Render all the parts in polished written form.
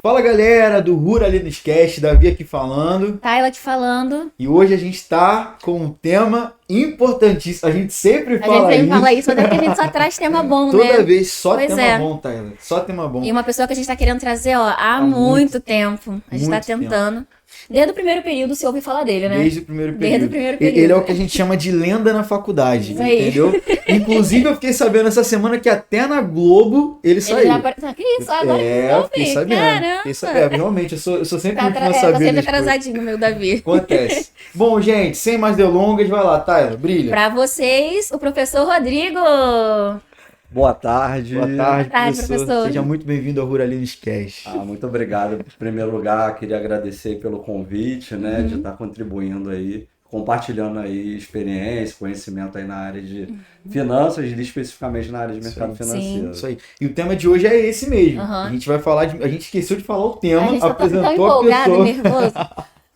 Fala galera do Ruralinos Cast, Davi aqui falando. Tayla aqui falando. E hoje a gente tá com um tema importantíssimo. A gente sempre fala isso. A gente sempre fala isso, até porque a gente só traz tema bom, Toda né? Toda vez só pois tema bom, Tayla. Só tema bom. E uma pessoa que a gente tá querendo trazer, ó, há muito tempo. A gente tá tentando. Desde o primeiro período você ouve falar dele, né? Desde o primeiro período. Desde o primeiro período. Ele é o que a gente chama de lenda na faculdade, entendeu? Inclusive eu fiquei sabendo essa semana que até na Globo ele saiu. Já apareceu. Que isso? Agora eu fiquei sabendo. Caramba! Realmente, eu sou sempre muito bom Tá saber. sempre atrasadinho, meu Davi. Acontece. Bom, gente, sem mais delongas, vai lá, Tayla, brilha. Pra vocês, o professor Rodrigo. Boa tarde. Boa tarde, professor. Seja muito bem-vindo ao Ruralinos Cast. Muito obrigado. Em primeiro lugar, queria agradecer pelo convite, né, de estar contribuindo aí, compartilhando aí experiência, conhecimento aí na área de finanças, especificamente na área de mercado financeiro. Isso aí. E o tema de hoje é esse mesmo. A gente vai falar a gente esqueceu de falar o tema, a gente apresentou tá tão empolgado, a pessoa. Nervoso.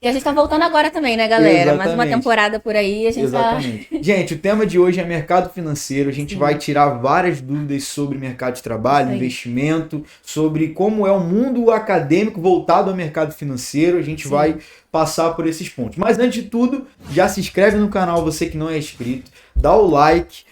E a gente tá voltando agora também, né, galera? Exatamente. Mais uma temporada por aí, a gente Exatamente. Gente, o tema de hoje é mercado financeiro. A gente vai tirar várias dúvidas sobre mercado de trabalho, investimento, sobre como é o mundo acadêmico voltado ao mercado financeiro. A gente vai passar por esses pontos. Mas antes de tudo, já se inscreve no canal, você que não é inscrito, dá o like.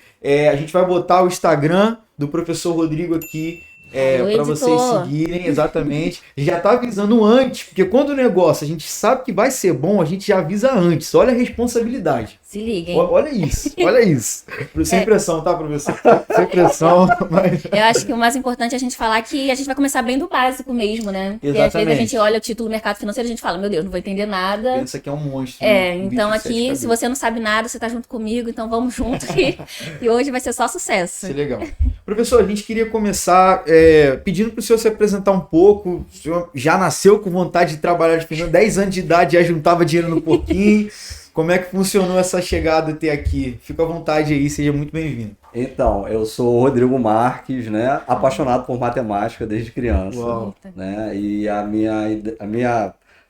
A gente vai botar o Instagram do professor Rodrigo aqui. Para vocês seguirem, exatamente. Já tá avisando antes, porque quando o negócio a gente sabe que vai ser bom, a gente já avisa antes. Olha a responsabilidade. Se liguem. Olha isso, olha isso. Sem pressão, tá, professor? Sem pressão. Mas... Eu acho que o mais importante é a gente falar que a gente vai começar bem do básico mesmo, né? Porque exatamente. às vezes a gente olha o título do mercado financeiro e a gente fala, meu Deus, não vou entender nada. Pensa que é um monstro. Então aqui, se você não sabe nada, você tá junto comigo, então vamos junto e hoje vai ser só sucesso. Isso é legal. Professor, a gente queria começar pedindo para o senhor se apresentar um pouco. O senhor já nasceu com vontade de trabalhar de finanças, 10 anos de idade, já juntava dinheiro no pouquinho. Como é que funcionou essa chegada até aqui? Fica à vontade aí, seja muito bem-vindo. Então, eu sou o Rodrigo Marques, né? Apaixonado por matemática desde criança. Uau. Né? E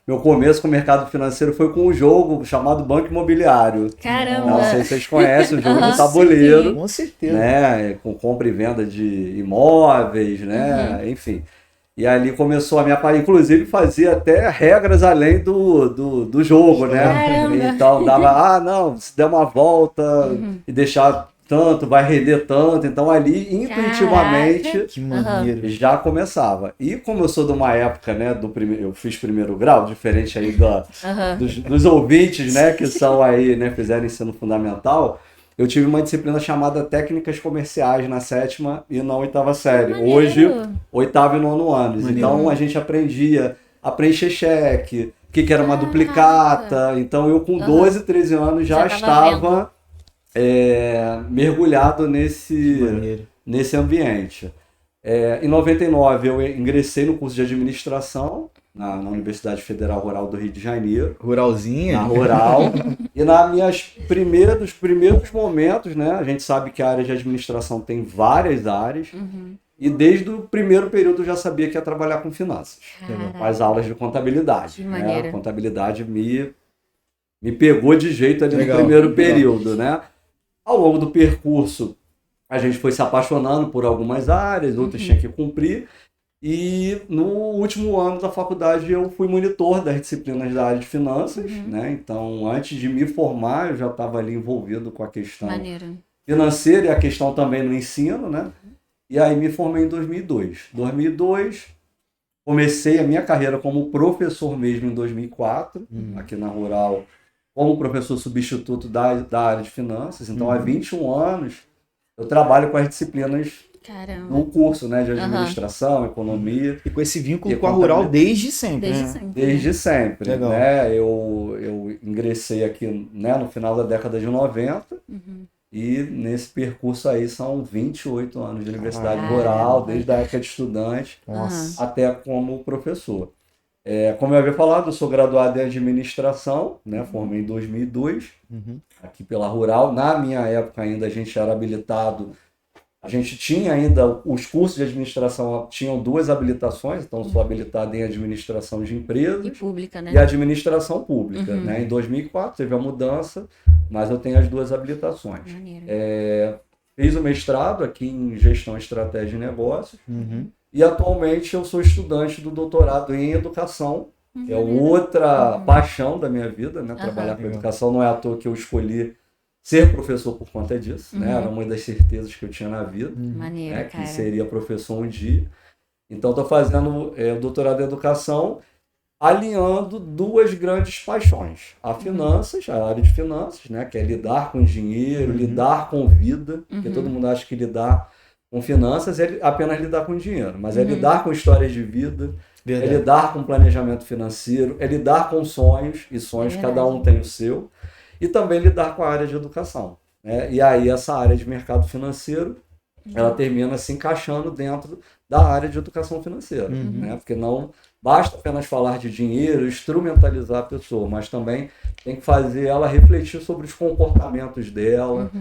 meu começo com o mercado financeiro foi com um jogo chamado Banco Imobiliário. Caramba! Não sei se vocês conhecem o jogo do tabuleiro. Sim, com certeza. Né? Com compra e venda de imóveis, né? Enfim. E ali começou a minha parte, inclusive fazia até regras além do jogo, né? Caramba. Então dava, não, se der uma volta e deixar tanto, vai render tanto. Então ali, intuitivamente, que maneiro. já começava. E como eu sou de uma época, né, eu fiz primeiro grau, diferente aí dos ouvintes, né, que são aí, né, fizeram ensino fundamental, eu tive uma disciplina chamada Técnicas Comerciais na 7ª e na 8ª série. Hoje, 8º e 9º anos. Maneiro. Então, a gente aprendia a preencher cheque, o que era uma duplicata. Então, eu com 12, 13 anos já estava mergulhado nesse ambiente. Em 99, eu ingressei no curso de administração na Universidade Federal Rural do Rio de Janeiro. Ruralzinha? Na Rural. E nos primeiros momentos, né? A gente sabe que a área de administração tem várias áreas. E desde o primeiro período eu já sabia que ia trabalhar com finanças. Com as aulas de contabilidade. Né? A contabilidade me pegou de jeito ali no primeiro período, né? Ao longo do percurso, a gente foi se apaixonando por algumas áreas, outras tinha que cumprir. E no último ano da faculdade eu fui monitor das disciplinas da área de finanças, né? Então, antes de me formar, eu já estava ali envolvido com a questão financeira e a questão também no ensino, né? E aí me formei em 2002. 2002, comecei a minha carreira como professor mesmo em 2004, aqui na Rural, como professor substituto da área de finanças. Então, há 21 anos, eu trabalho com as disciplinas no curso, né, de administração, economia. E com esse vínculo com a Rural desde sempre. Desde sempre. Legal. Né? Eu ingressei aqui, né, no final da década de 90 e nesse percurso aí são 28 anos de universidade rural, desde a época de estudante até como professor. Como eu havia falado, eu sou graduado em administração, né, formei em 2002, aqui pela Rural. Na minha época ainda a gente era habilitado. A gente tinha ainda, os cursos de administração tinham 2 habilitações, então sou habilitado em administração de empresas e pública, né? E administração pública. Né? Em 2004 teve a mudança, mas eu tenho as 2 habilitações. Fiz o mestrado aqui em gestão e estratégia de negócios E atualmente eu sou estudante do doutorado em educação, que é outra paixão da minha vida, né? Trabalhar com educação. Não é à toa que eu escolhi ser professor por conta disso, né? Era uma das certezas que eu tinha na vida, Maneiro, né? cara. Que seria professor um dia. Então estou fazendo o doutorado em educação, alinhando duas grandes paixões. A finanças, a área de finanças, né? Que é lidar com dinheiro, lidar com vida, porque todo mundo acha que lidar com finanças é apenas lidar com dinheiro, mas é lidar com histórias de vida, é lidar com planejamento financeiro, é lidar com sonhos, e sonhos cada um tem o seu, e também lidar com a área de educação, né? E aí essa área de mercado financeiro, ela termina se encaixando dentro da área de educação financeira, né? Porque não basta apenas falar de dinheiro, instrumentalizar a pessoa, mas também tem que fazer ela refletir sobre os comportamentos dela,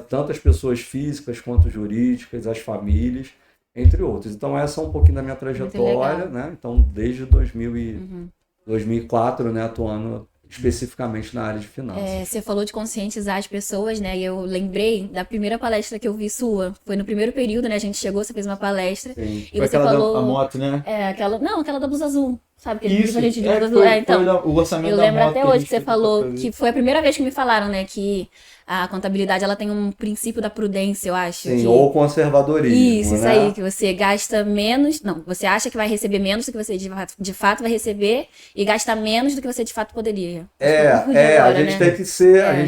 tanto as pessoas físicas quanto jurídicas, as famílias, entre outros. Então essa é um pouquinho da minha trajetória, né? Então desde 2004, né, atuando especificamente na área de finanças. Você falou de conscientizar as pessoas, né? E eu lembrei da primeira palestra que eu vi sua. Foi no primeiro período, né? A gente chegou, você fez uma palestra. Sim. E foi você aquela falou... da aquela moto, né? Aquela da blusa azul. Sabe? Isso, a gente de blusa azul. foi Então, o orçamento eu da lembro moto até que a hoje gente que você fez falou que foi a primeira vez que me falaram, né? Que a contabilidade, ela tem um princípio da prudência, eu acho. Sim, ou conservadorismo, isso né? aí, que você gasta menos... Não, você acha que vai receber menos do que você de fato vai receber e gasta menos do que você de fato poderia. A gente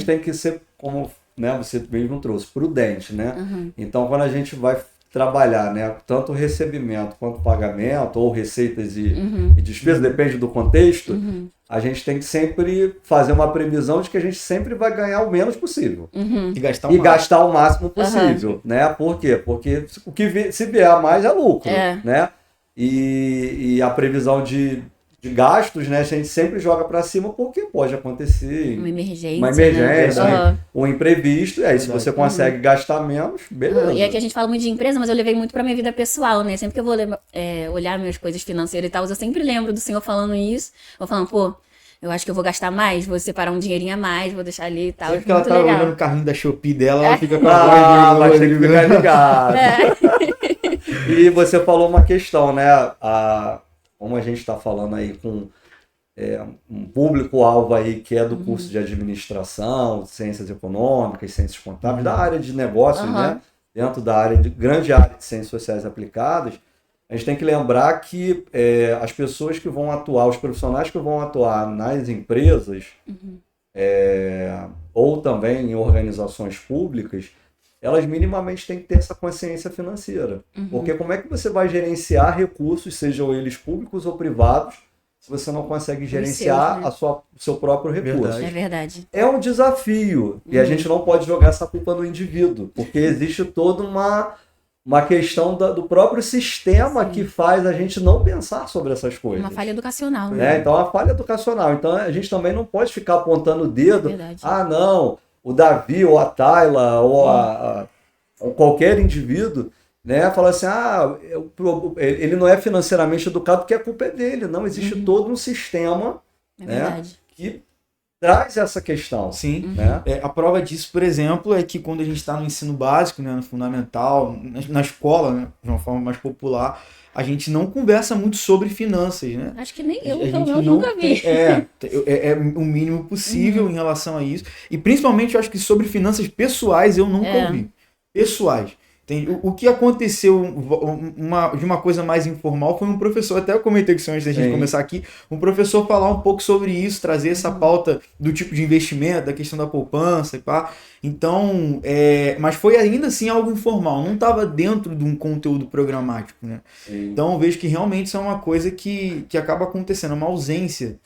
tem que ser, como, né, você mesmo trouxe, prudente, né? Então, quando a gente vai trabalhar, né, tanto recebimento quanto pagamento, ou receitas e despesas, depende do contexto, a gente tem que sempre fazer uma previsão de que a gente sempre vai ganhar o menos possível. E gastar o máximo possível, né? Por quê? Porque se vier a mais é lucro, né? E a previsão de gastos, né, a gente sempre joga para cima porque pode acontecer uma emergência, né? Um imprevisto, aí se você consegue gastar menos, beleza. E aqui a gente fala muito de empresa, mas eu levei muito para minha vida pessoal, né? Sempre que eu vou olhar minhas coisas financeiras e tal, eu sempre lembro do senhor falando isso, eu falando, pô, eu acho que eu vou gastar mais, vou separar um dinheirinho a mais, vou deixar ali e tal. Sempre que ela tá olhando o carrinho da Shopee dela, ela fica com a mas tem que ficar ligado. E você falou uma questão, né? Como a gente está falando aí com um público-alvo aí que é do curso de administração, ciências econômicas, ciências contábeis, da área de negócios, né? Dentro da grande área de ciências sociais aplicadas, a gente tem que lembrar que as pessoas que vão atuar, os profissionais que vão atuar nas empresas, ou também em organizações públicas, elas minimamente têm que ter essa consciência financeira. Porque como é que você vai gerenciar recursos, sejam eles públicos ou privados, se você não consegue gerenciar o seu próprio recurso? É verdade. É um desafio. E a gente não pode jogar essa culpa no indivíduo, porque existe toda uma questão do próprio sistema que faz a gente não pensar sobre essas coisas. Uma falha educacional. Né? Então, é uma falha educacional. Então, a gente também não pode ficar apontando o dedo. Não, o Davi, ou a Tayla, ou qualquer indivíduo, né, fala assim, ele não é financeiramente educado porque a culpa é dele. Não, existe todo um sistema que traz essa questão. Sim. Né? A prova disso, por exemplo, é que quando a gente está no ensino básico, né, no fundamental, na escola, né, de uma forma mais popular, a gente não conversa muito sobre finanças, né? Acho que nem eu, pelo menos, nunca vi. É o mínimo possível em relação a isso. E principalmente, eu acho que sobre finanças pessoais eu nunca ouvi. Pessoais. O que aconteceu de uma coisa mais informal foi um professor, até eu comentei com o senhor antes da gente começar aqui, um professor falar um pouco sobre isso, trazer essa pauta do tipo de investimento, da questão da poupança e pá. Então, mas foi ainda assim algo informal, não estava dentro de um conteúdo programático, né? Então eu vejo que realmente isso é uma coisa que acaba acontecendo, uma ausência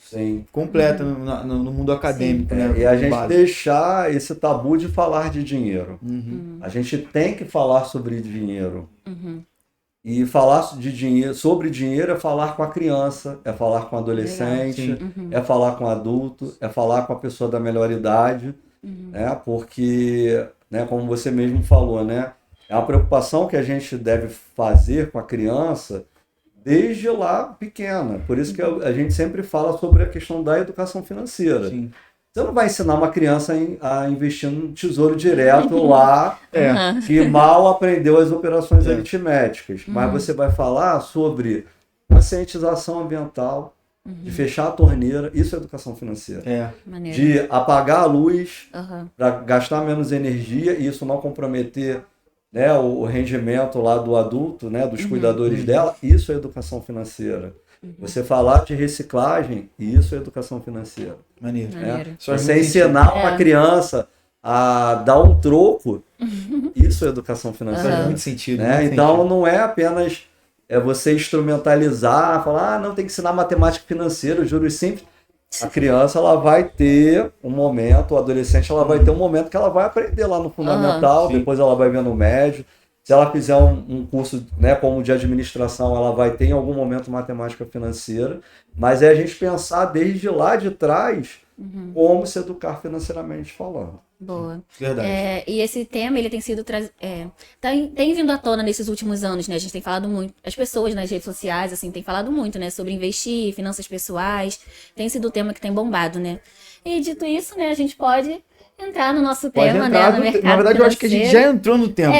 completa no mundo acadêmico. Né? E a gente deixar esse tabu de falar de dinheiro. A gente tem que falar sobre dinheiro. E falar sobre dinheiro é falar com a criança, é falar com o adolescente, é falar com o adulto, é falar com a pessoa da melhor idade. Né? Porque, né, como você mesmo falou, né, é uma preocupação que a gente deve fazer com a criança desde lá pequena. Por isso que a gente sempre fala sobre a questão da educação financeira. Você não vai ensinar uma criança a investir num tesouro direto lá, que mal aprendeu as operações aritméticas. Mas você vai falar sobre conscientização ambiental, de fechar a torneira, isso é educação financeira. De apagar a luz, para gastar menos energia e isso não comprometer, né, o rendimento lá do adulto, né, dos cuidadores dela, isso é educação financeira. Você falar de reciclagem, isso é educação financeira. Maneiro. Você ensinar uma criança a dar um troco, isso é educação financeira. Faz muito sentido. Né? Então não é apenas você instrumentalizar, falar, não, tem que ensinar matemática financeira, juros simples. A criança ela vai ter um momento, o adolescente ela vai ter um momento que ela vai aprender lá no fundamental, depois ela vai ver no médio. Se ela fizer um curso, né, como de administração, ela vai ter em algum momento matemática financeira. Mas é a gente pensar desde lá de trás como se educar financeiramente falando. Boa. Verdade. E esse tema, ele tem sido tem vindo à tona nesses últimos anos, né? A gente tem falado muito, as pessoas nas redes sociais, assim, tem falado muito, né? Sobre investir, finanças pessoais. Tem sido o tema que tem bombado, né? E dito isso, né? A gente pode entrar no nosso tema, né? No mercado na verdade, eu acho que a gente já entrou no tema.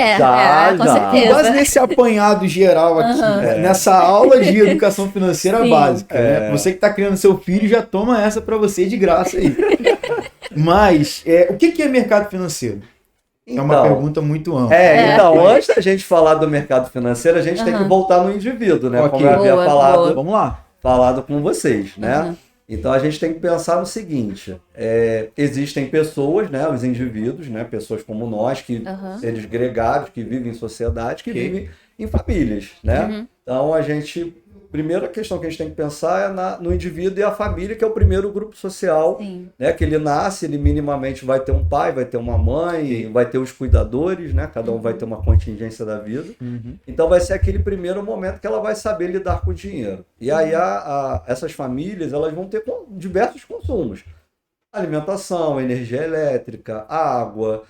Com certeza. Quase nesse apanhado geral aqui, nessa aula de educação financeira básica. Né? Você que está criando seu filho, já toma essa para você de graça aí. Mas, o que é mercado financeiro? É uma pergunta muito ampla. Então, antes da gente falar do mercado financeiro, a gente tem que voltar no indivíduo, né? Como eu havia falado, vamos lá. Falado com vocês, né? Então a gente tem que pensar no seguinte, existem pessoas, né, os indivíduos, né, pessoas como nós, seres gregários, que vivem em sociedade, que vivem em famílias, né? Então primeira questão que a gente tem que pensar é no indivíduo e a família, que é o primeiro grupo social, né, que ele nasce, ele minimamente vai ter um pai, vai ter uma mãe, vai ter os cuidadores, né, cada um vai ter uma contingência da vida. Então vai ser aquele primeiro momento que ela vai saber lidar com o dinheiro. E aí essas famílias, elas vão ter diversos consumos. Alimentação, energia elétrica, água,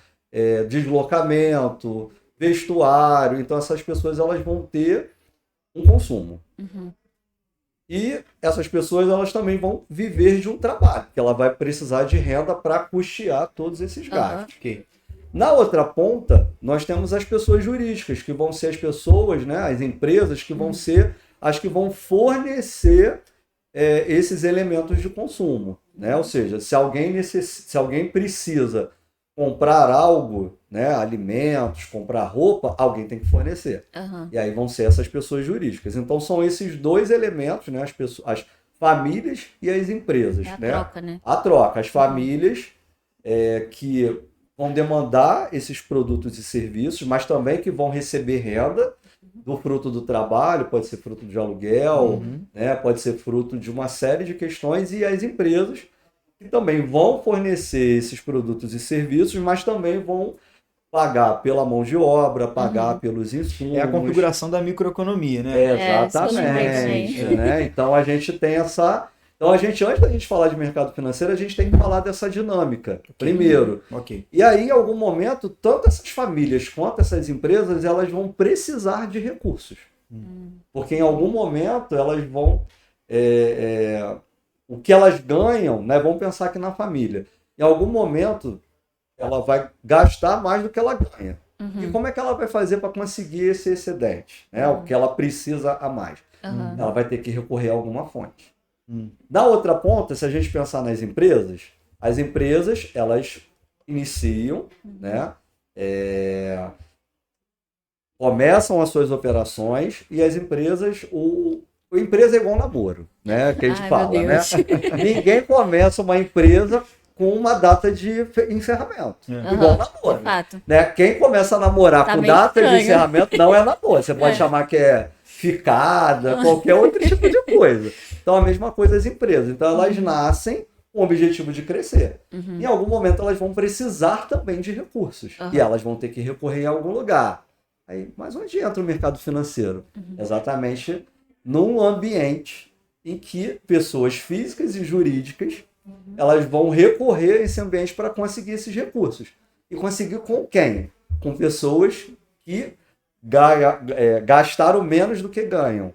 deslocamento, vestuário. Então essas pessoas, elas vão ter um consumo. E essas pessoas, elas também vão viver de um trabalho, que ela vai precisar de renda para custear todos esses gastos. Na outra ponta, nós temos as pessoas jurídicas, que vão ser as pessoas, né, as empresas, que vão ser as que vão fornecer esses elementos de consumo. Né? Ou seja, se alguém precisa comprar algo, né, alimentos, comprar roupa, alguém tem que fornecer. E aí vão ser essas pessoas jurídicas. Então são esses dois elementos, né, as famílias e as empresas. A troca, né? A troca. As famílias que vão demandar esses produtos e serviços, mas também que vão receber renda do fruto do trabalho, pode ser fruto de aluguel, né, pode ser fruto de uma série de questões, e as empresas que também vão fornecer esses produtos e serviços, mas também vão pagar pela mão de obra, pagar pelos insumos. É a configuração da microeconomia, né? Exatamente. Né? Então a gente tem essa... Então antes da gente falar de mercado financeiro, a gente tem que falar dessa dinâmica, primeiro. E aí, em algum momento, tanto essas famílias quanto essas empresas, elas vão precisar de recursos. Porque em algum momento elas vão... o que elas ganham, né? Vamos pensar aqui na família. Em algum momento, ela vai gastar mais do que ela ganha. E como é que ela vai fazer para conseguir esse excedente? Né? O que ela precisa a mais? Ela vai ter que recorrer a alguma fonte. Na outra ponta, se a gente pensar nas empresas, as empresas, elas iniciam, né? Começam as suas operações, e as empresas... A empresa é igual um namoro, né? Que a gente fala, né? Ninguém começa uma empresa com uma data de encerramento. Igual um namoro. Né? Quem começa a namorar com data de encerramento não é namoro. Você pode chamar que é ficada, qualquer outro tipo de coisa. Então, a mesma coisa as empresas. Então, elas nascem com o objetivo de crescer. Em algum momento, elas vão precisar também de recursos. E elas vão ter que recorrer em algum lugar. Mas onde entra o mercado financeiro? Exatamente num ambiente em que pessoas físicas e jurídicas elas vão recorrer a esse ambiente para conseguir esses recursos. E conseguir com quem? Com pessoas que gastaram menos do que ganham.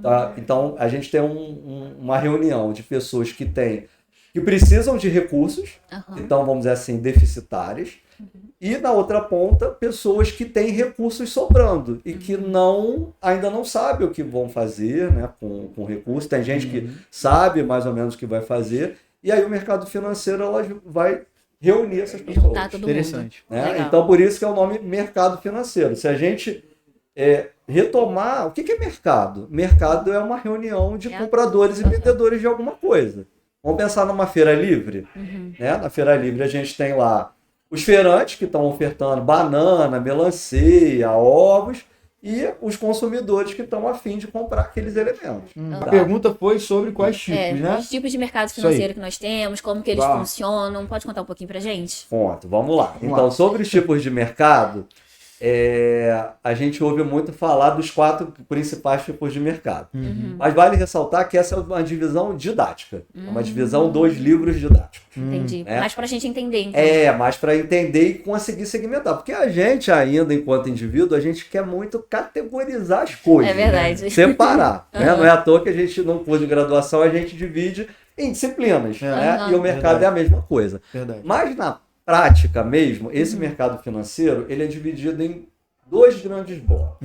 Tá? Então, a gente tem uma reunião de pessoas que têm que precisam de recursos, Aham. então vamos dizer assim, deficitárias, e na outra ponta, pessoas que têm recursos sobrando e que ainda não sabem o que vão fazer, né, com recursos. Tem gente que sabe mais ou menos o que vai fazer, e aí o mercado financeiro ela vai reunir essas pessoas. Juntar todo Interessante. mundo. Né? Legal. Então, por isso que é o nome mercado financeiro. Se a gente retomar, o que é mercado? Mercado é uma reunião de compradores e vendedores de alguma coisa. Vamos pensar numa feira livre. Né? Na feira livre a gente tem lá os feirantes que estão ofertando banana, melancia, ovos, e os consumidores que estão a fim de comprar aqueles elementos. A pergunta foi sobre quais tipos, né? Os tipos de mercado financeiro que nós temos, como que eles funcionam. Pode contar um pouquinho pra gente? Ponto, vamos lá. Então, sobre os tipos de mercado, a gente ouve muito falar dos 4 principais tipos de mercado. Mas vale ressaltar que essa é uma divisão didática. É uma divisão dos livros didáticos. Entendi. Mais pra gente entender, então. Mais para entender e conseguir segmentar. Porque a gente ainda, enquanto indivíduo, a gente quer muito categorizar as coisas. É verdade. Né? Separar. Né? Não é à toa que a gente, num curso de graduação, a gente divide em disciplinas. Né? E o mercado é a mesma coisa. Verdade. Mas na prática mesmo, esse mercado financeiro, ele é dividido em 2 grandes blocos.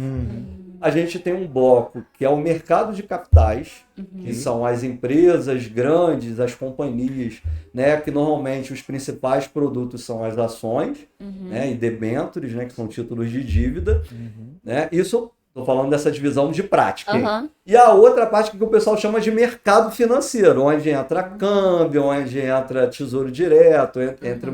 A gente tem um bloco que é o mercado de capitais, que são as empresas grandes, as companhias, né, que normalmente os principais produtos são as ações, né, e debêntures, né, que são títulos de dívida. Né? Isso, estou falando dessa divisão de prática. E a outra parte que o pessoal chama de mercado financeiro, onde entra câmbio, onde entra tesouro direto, entra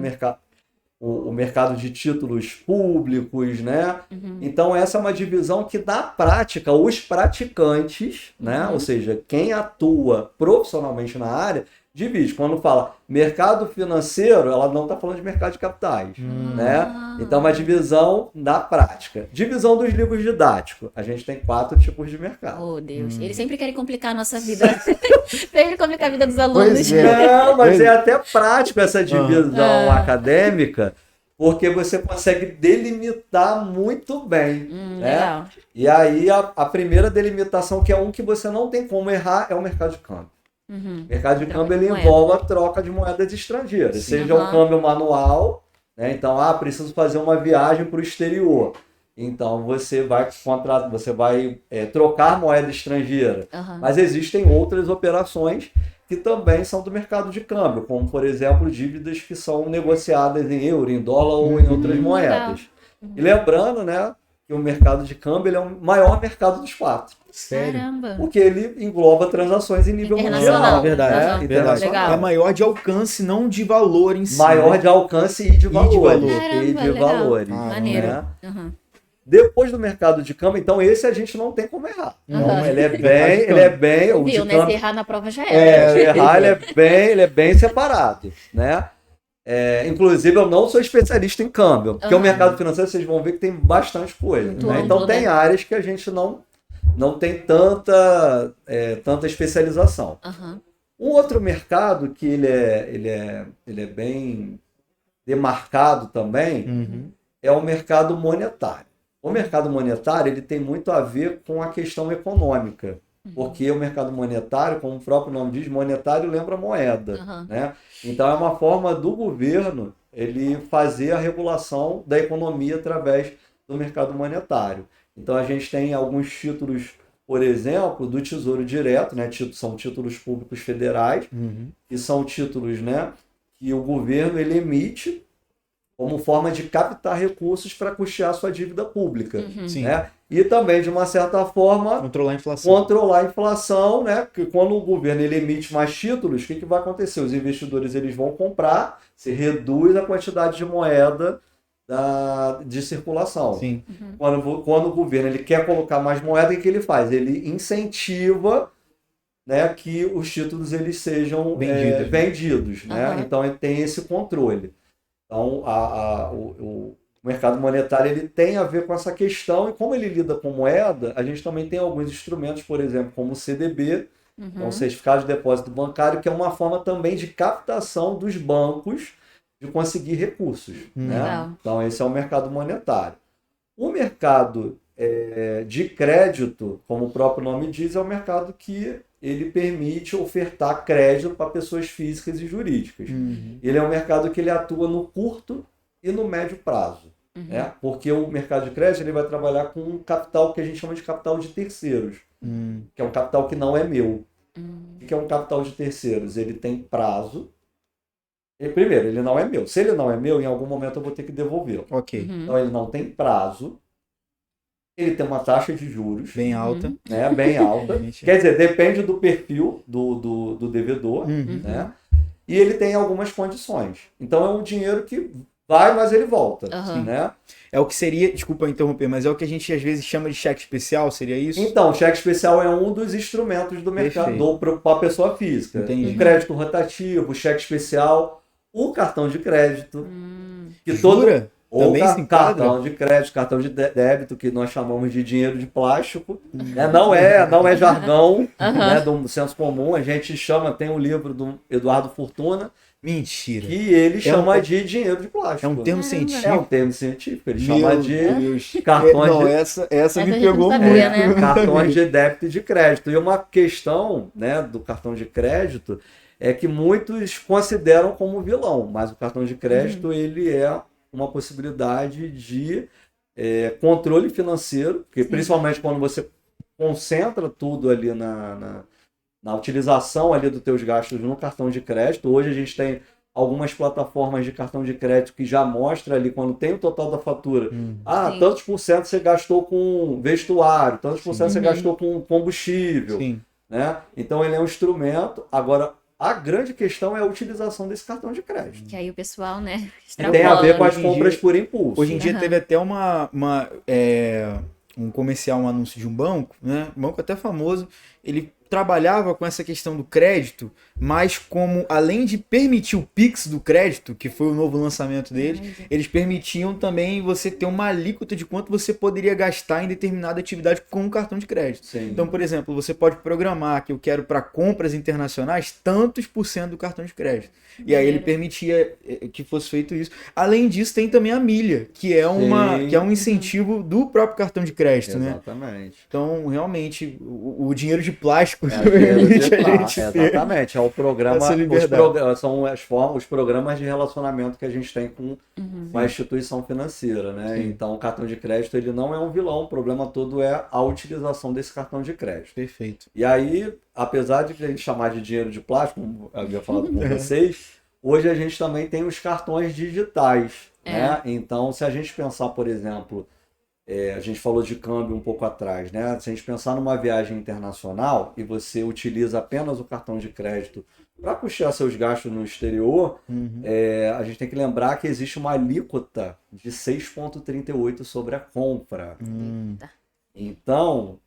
o mercado de títulos públicos, né? Então essa é uma divisão que na prática os praticantes, né? Ou seja, quem atua profissionalmente na área, divide. Quando fala mercado financeiro, ela não está falando de mercado de capitais, né? Então uma divisão na prática. Divisão dos livros didáticos. A gente tem 4 tipos de mercado. Oh, Deus. Eles sempre querem complicar a nossa vida. Sempre complicar a vida dos alunos. Pois é. Não, mas é até prático essa divisão acadêmica, porque você consegue delimitar muito bem. Né? Legal. E aí a primeira delimitação, que é um que você não tem como errar, é o mercado de câmbio. O mercado de câmbio ele envolve a troca de moedas estrangeiras, seja o câmbio manual, né? Então, preciso fazer uma viagem para o exterior. Então, você vai trocar moeda estrangeira. Mas existem outras operações que também são do mercado de câmbio, como, por exemplo, dívidas que são negociadas em euro, em dólar ou em outras moedas. E lembrando, né, que o mercado de câmbio ele é o maior mercado dos 4. Sério? Caramba. Porque ele engloba transações em nível Internacional. mundial. Verdade. Internacional. É maior de alcance, não de valor em si. Maior de alcance e de valores. Caramba, E de legal. valores. Maneiro. Né? Depois do mercado de câmbio, então esse a gente não tem como errar. Então, ele é bem, o de Viu, né? câmbio, Se errar na prova já era. se errar, ele é bem separado, né? Inclusive, eu não sou especialista em câmbio, porque o mercado financeiro, vocês vão ver que tem bastante coisa. Muito Né? amplo, Então, tem né? áreas que a gente não tem tanta especialização. Um outro mercado que ele é bem demarcado também é o mercado monetário. O mercado monetário ele tem muito a ver com a questão econômica, porque o mercado monetário, como o próprio nome diz, monetário lembra moeda. Né? Então é uma forma do governo ele fazer a regulação da economia através do mercado monetário. Então a gente tem alguns títulos, por exemplo, do Tesouro Direto, né? São títulos públicos federais, que são títulos, né, que o governo ele emite como forma de captar recursos para custear sua dívida pública. Né? E também, de uma certa forma, controlar a inflação. Né? Porque quando o governo ele emite mais títulos, o que vai acontecer? Os investidores eles vão comprar, se reduz a quantidade de moeda de circulação. Quando o governo ele quer colocar mais moeda, o que ele faz? Ele incentiva, né, que os títulos eles sejam vendidos. Né? Então ele tem esse controle. Então o mercado monetário ele tem a ver com essa questão, e como ele lida com moeda, a gente também tem alguns instrumentos, por exemplo, como o CDB, o Certificado de Depósito Bancário, que é uma forma também de captação dos bancos de conseguir recursos. Né? Então esse é o mercado monetário. O mercado de crédito, como o próprio nome diz, é um mercado que ele permite ofertar crédito para pessoas físicas e jurídicas. Ele é um mercado que ele atua no curto e no médio prazo. Né? Porque o mercado de crédito ele vai trabalhar com um capital que a gente chama de capital de terceiros, que é um capital que não é meu. O que é um capital de terceiros? Ele tem prazo. Primeiro, ele não é meu. Se ele não é meu, em algum momento eu vou ter que devolvê-lo. Então ele não tem prazo. Ele tem uma taxa de juros bem alta. Né? Bem alta. Quer dizer, depende do perfil do devedor. Né? E ele tem algumas condições. Então é um dinheiro que vai, mas ele volta. Né? É o que seria, desculpa interromper, mas é o que a gente às vezes chama de cheque especial, seria isso? Então, o cheque especial é um dos instrumentos do mercado para a pessoa física. O crédito rotativo, o cheque especial, o cartão de crédito. Que Jura? Ou cartão de crédito, cartão de débito, que nós chamamos de dinheiro de plástico. Né? Não é jargão né, do senso comum. A gente chama, tem um livro do Eduardo Fortuna. Mentira. Que ele chama de dinheiro de plástico. É um termo científico. É um termo científico. Ele chama de cartões não, de... essa me pegou muito. Né? Cartões de débito e de crédito. E uma questão né, do cartão de crédito é que muitos consideram como vilão, mas o cartão de crédito ele é uma possibilidade de controle financeiro, porque principalmente quando você concentra tudo ali na utilização ali dos teus gastos no cartão de crédito. Hoje a gente tem algumas plataformas de cartão de crédito que já mostra ali, quando tem o total da fatura, tantos por cento você gastou com vestuário, tantos por cento você gastou com combustível. Né? Então ele é um instrumento. Agora, a grande questão é a utilização desse cartão de crédito. Que aí o pessoal, né, extrapola, tem a ver com as compras por impulso. Hoje em dia teve até um comercial, um anúncio de um banco, né? Um banco até famoso, ele trabalhava com essa questão do crédito, mas como, além de permitir o Pix do crédito, que foi o novo lançamento deles, eles permitiam também você ter uma alíquota de quanto você poderia gastar em determinada atividade com o cartão de crédito. Então, por exemplo, você pode programar que eu quero para compras internacionais tantos por cento do cartão de crédito. E aí ele permitia que fosse feito isso. Além disso, tem também a milha, que é um incentivo do próprio cartão de crédito. Exatamente. Né? Então, realmente, o dinheiro de plástico exatamente, é o programa, são os programas de relacionamento que a gente tem com a instituição financeira, né? Então o cartão de crédito ele não é um vilão, o problema todo é a utilização desse cartão de crédito. Perfeito. E aí, apesar de a gente chamar de dinheiro de plástico, como eu havia falado com vocês, hoje a gente também tem os cartões digitais, né? Então se a gente pensar, por exemplo, a gente falou de câmbio um pouco atrás, né? Se a gente pensar numa viagem internacional e você utiliza apenas o cartão de crédito para custear seus gastos no exterior, a gente tem que lembrar que existe uma alíquota de 6,38 sobre a compra. Então,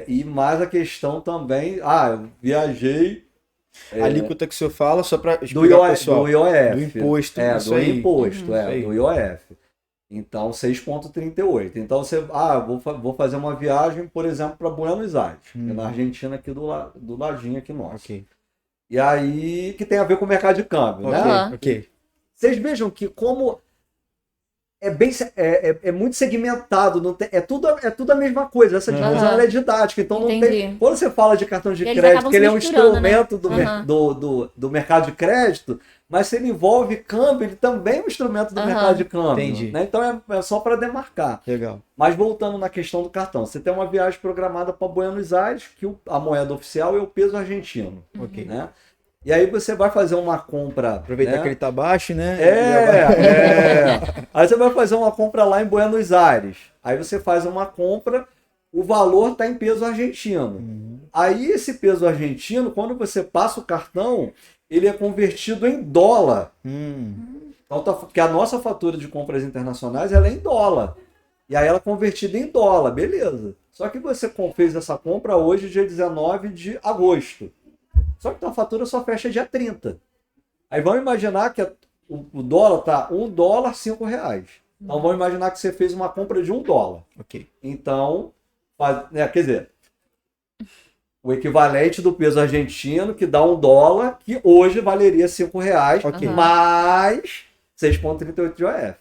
e mais a questão também, eu viajei... A alíquota que o senhor fala, só para explicar pro pessoal. Do IOF. Do imposto. Do IOF. Então, 6,38. Então, você... vou fazer uma viagem, por exemplo, para Buenos Aires, que é na Argentina, aqui do ladinho aqui nosso. E aí, que tem a ver com o mercado de câmbio, né? Vocês vejam que como é muito segmentado, não tem, é tudo a mesma coisa. Essa divisão ela é didática, então não tem... Quando você fala de cartão de crédito, que ele é um instrumento do mercado de crédito, mas se ele envolve câmbio, ele também é um instrumento do mercado de câmbio. Né? Então é só para demarcar. Legal. Mas voltando na questão do cartão, você tem uma viagem programada para Buenos Aires, que a moeda oficial é o peso argentino. Né? E aí você vai fazer uma compra... Aproveitar que ele tá baixo, né? Aí você vai fazer uma compra lá em Buenos Aires. Aí você faz uma compra, o valor está em peso argentino. Aí esse peso argentino, quando você passa o cartão, ele é convertido em dólar. Então, porque a nossa fatura de compras internacionais ela é em dólar. E aí ela é convertida em dólar, beleza. Só que você fez essa compra hoje, dia 19 de agosto. Só que a fatura só fecha dia 30. Aí vamos imaginar que o dólar tá $1, R$5. Então vamos imaginar que você fez uma compra de $1. Então, quer dizer, o equivalente do peso argentino, que dá $1, que hoje valeria R$5, mais 6,38 de IOF.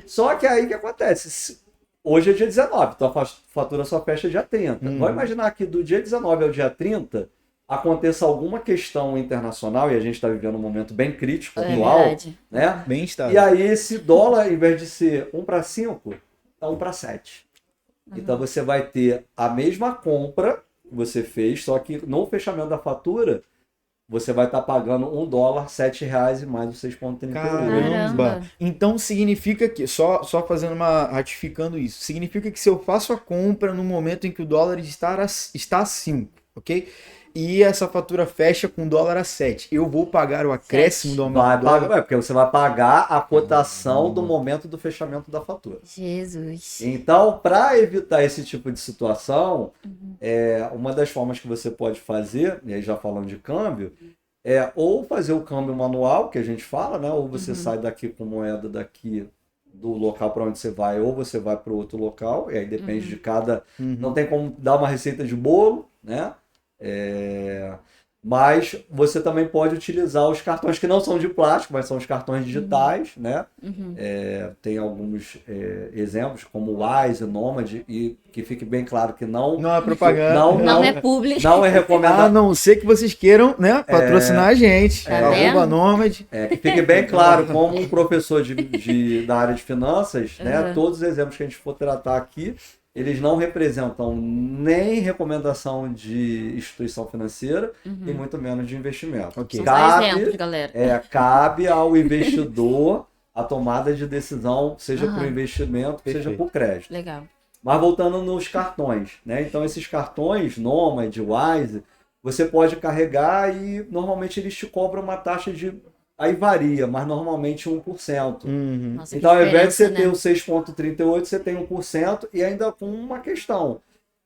Só que aí o que acontece? Hoje é dia 19, então a fatura só fecha dia 30. Vamos imaginar que do dia 19 ao dia 30, aconteça alguma questão internacional, e a gente está vivendo um momento bem crítico atual, verdade. né? Bem estável. E aí esse dólar, em vez de ser 1:5, é 1:7. Então você vai ter a mesma compra que você fez, só que no fechamento da fatura, você vai estar pagando $1, R$7 e mais os 6,38. Caramba! Então significa que, só ratificando isso, significa que se eu faço a compra no momento em que o dólar está a 5, ok? E essa fatura fecha com dólar a 7, eu vou pagar o acréscimo do aumento do dólar? Porque você vai pagar a cotação do momento do fechamento da fatura. Jesus. Então, para evitar esse tipo de situação, uma das formas que você pode fazer, e aí já falando de câmbio, é ou fazer o câmbio manual, que a gente fala, né? Ou você sai daqui com moeda daqui do local para onde você vai, ou você vai para outro local, e aí depende de cada... Não tem como dar uma receita de bolo, né? Mas você também pode utilizar os cartões que não são de plástico, mas são os cartões digitais, né? Tem alguns exemplos, como o Wise, o Nomad, e que fique bem claro que não é propaganda, não é publi. Não é recomendado. A não ser que vocês queiram, né, patrocinar a gente. Tá Nomad. Que fique bem claro, como um professor da área de finanças, né? Todos os exemplos que a gente for tratar aqui, eles não representam nem recomendação de instituição financeira e muito menos de investimento. São só exemplos, galera. Cabe ao investidor a tomada de decisão, seja por investimento, seja por crédito. Legal. Mas voltando nos cartões, né? Então esses cartões, Nomad, Wise, você pode carregar e normalmente eles te cobram uma taxa de... Aí varia, mas normalmente 1%. Nossa, então, ao invés de você ter né? o 6,38, você tem 1% e ainda com uma questão.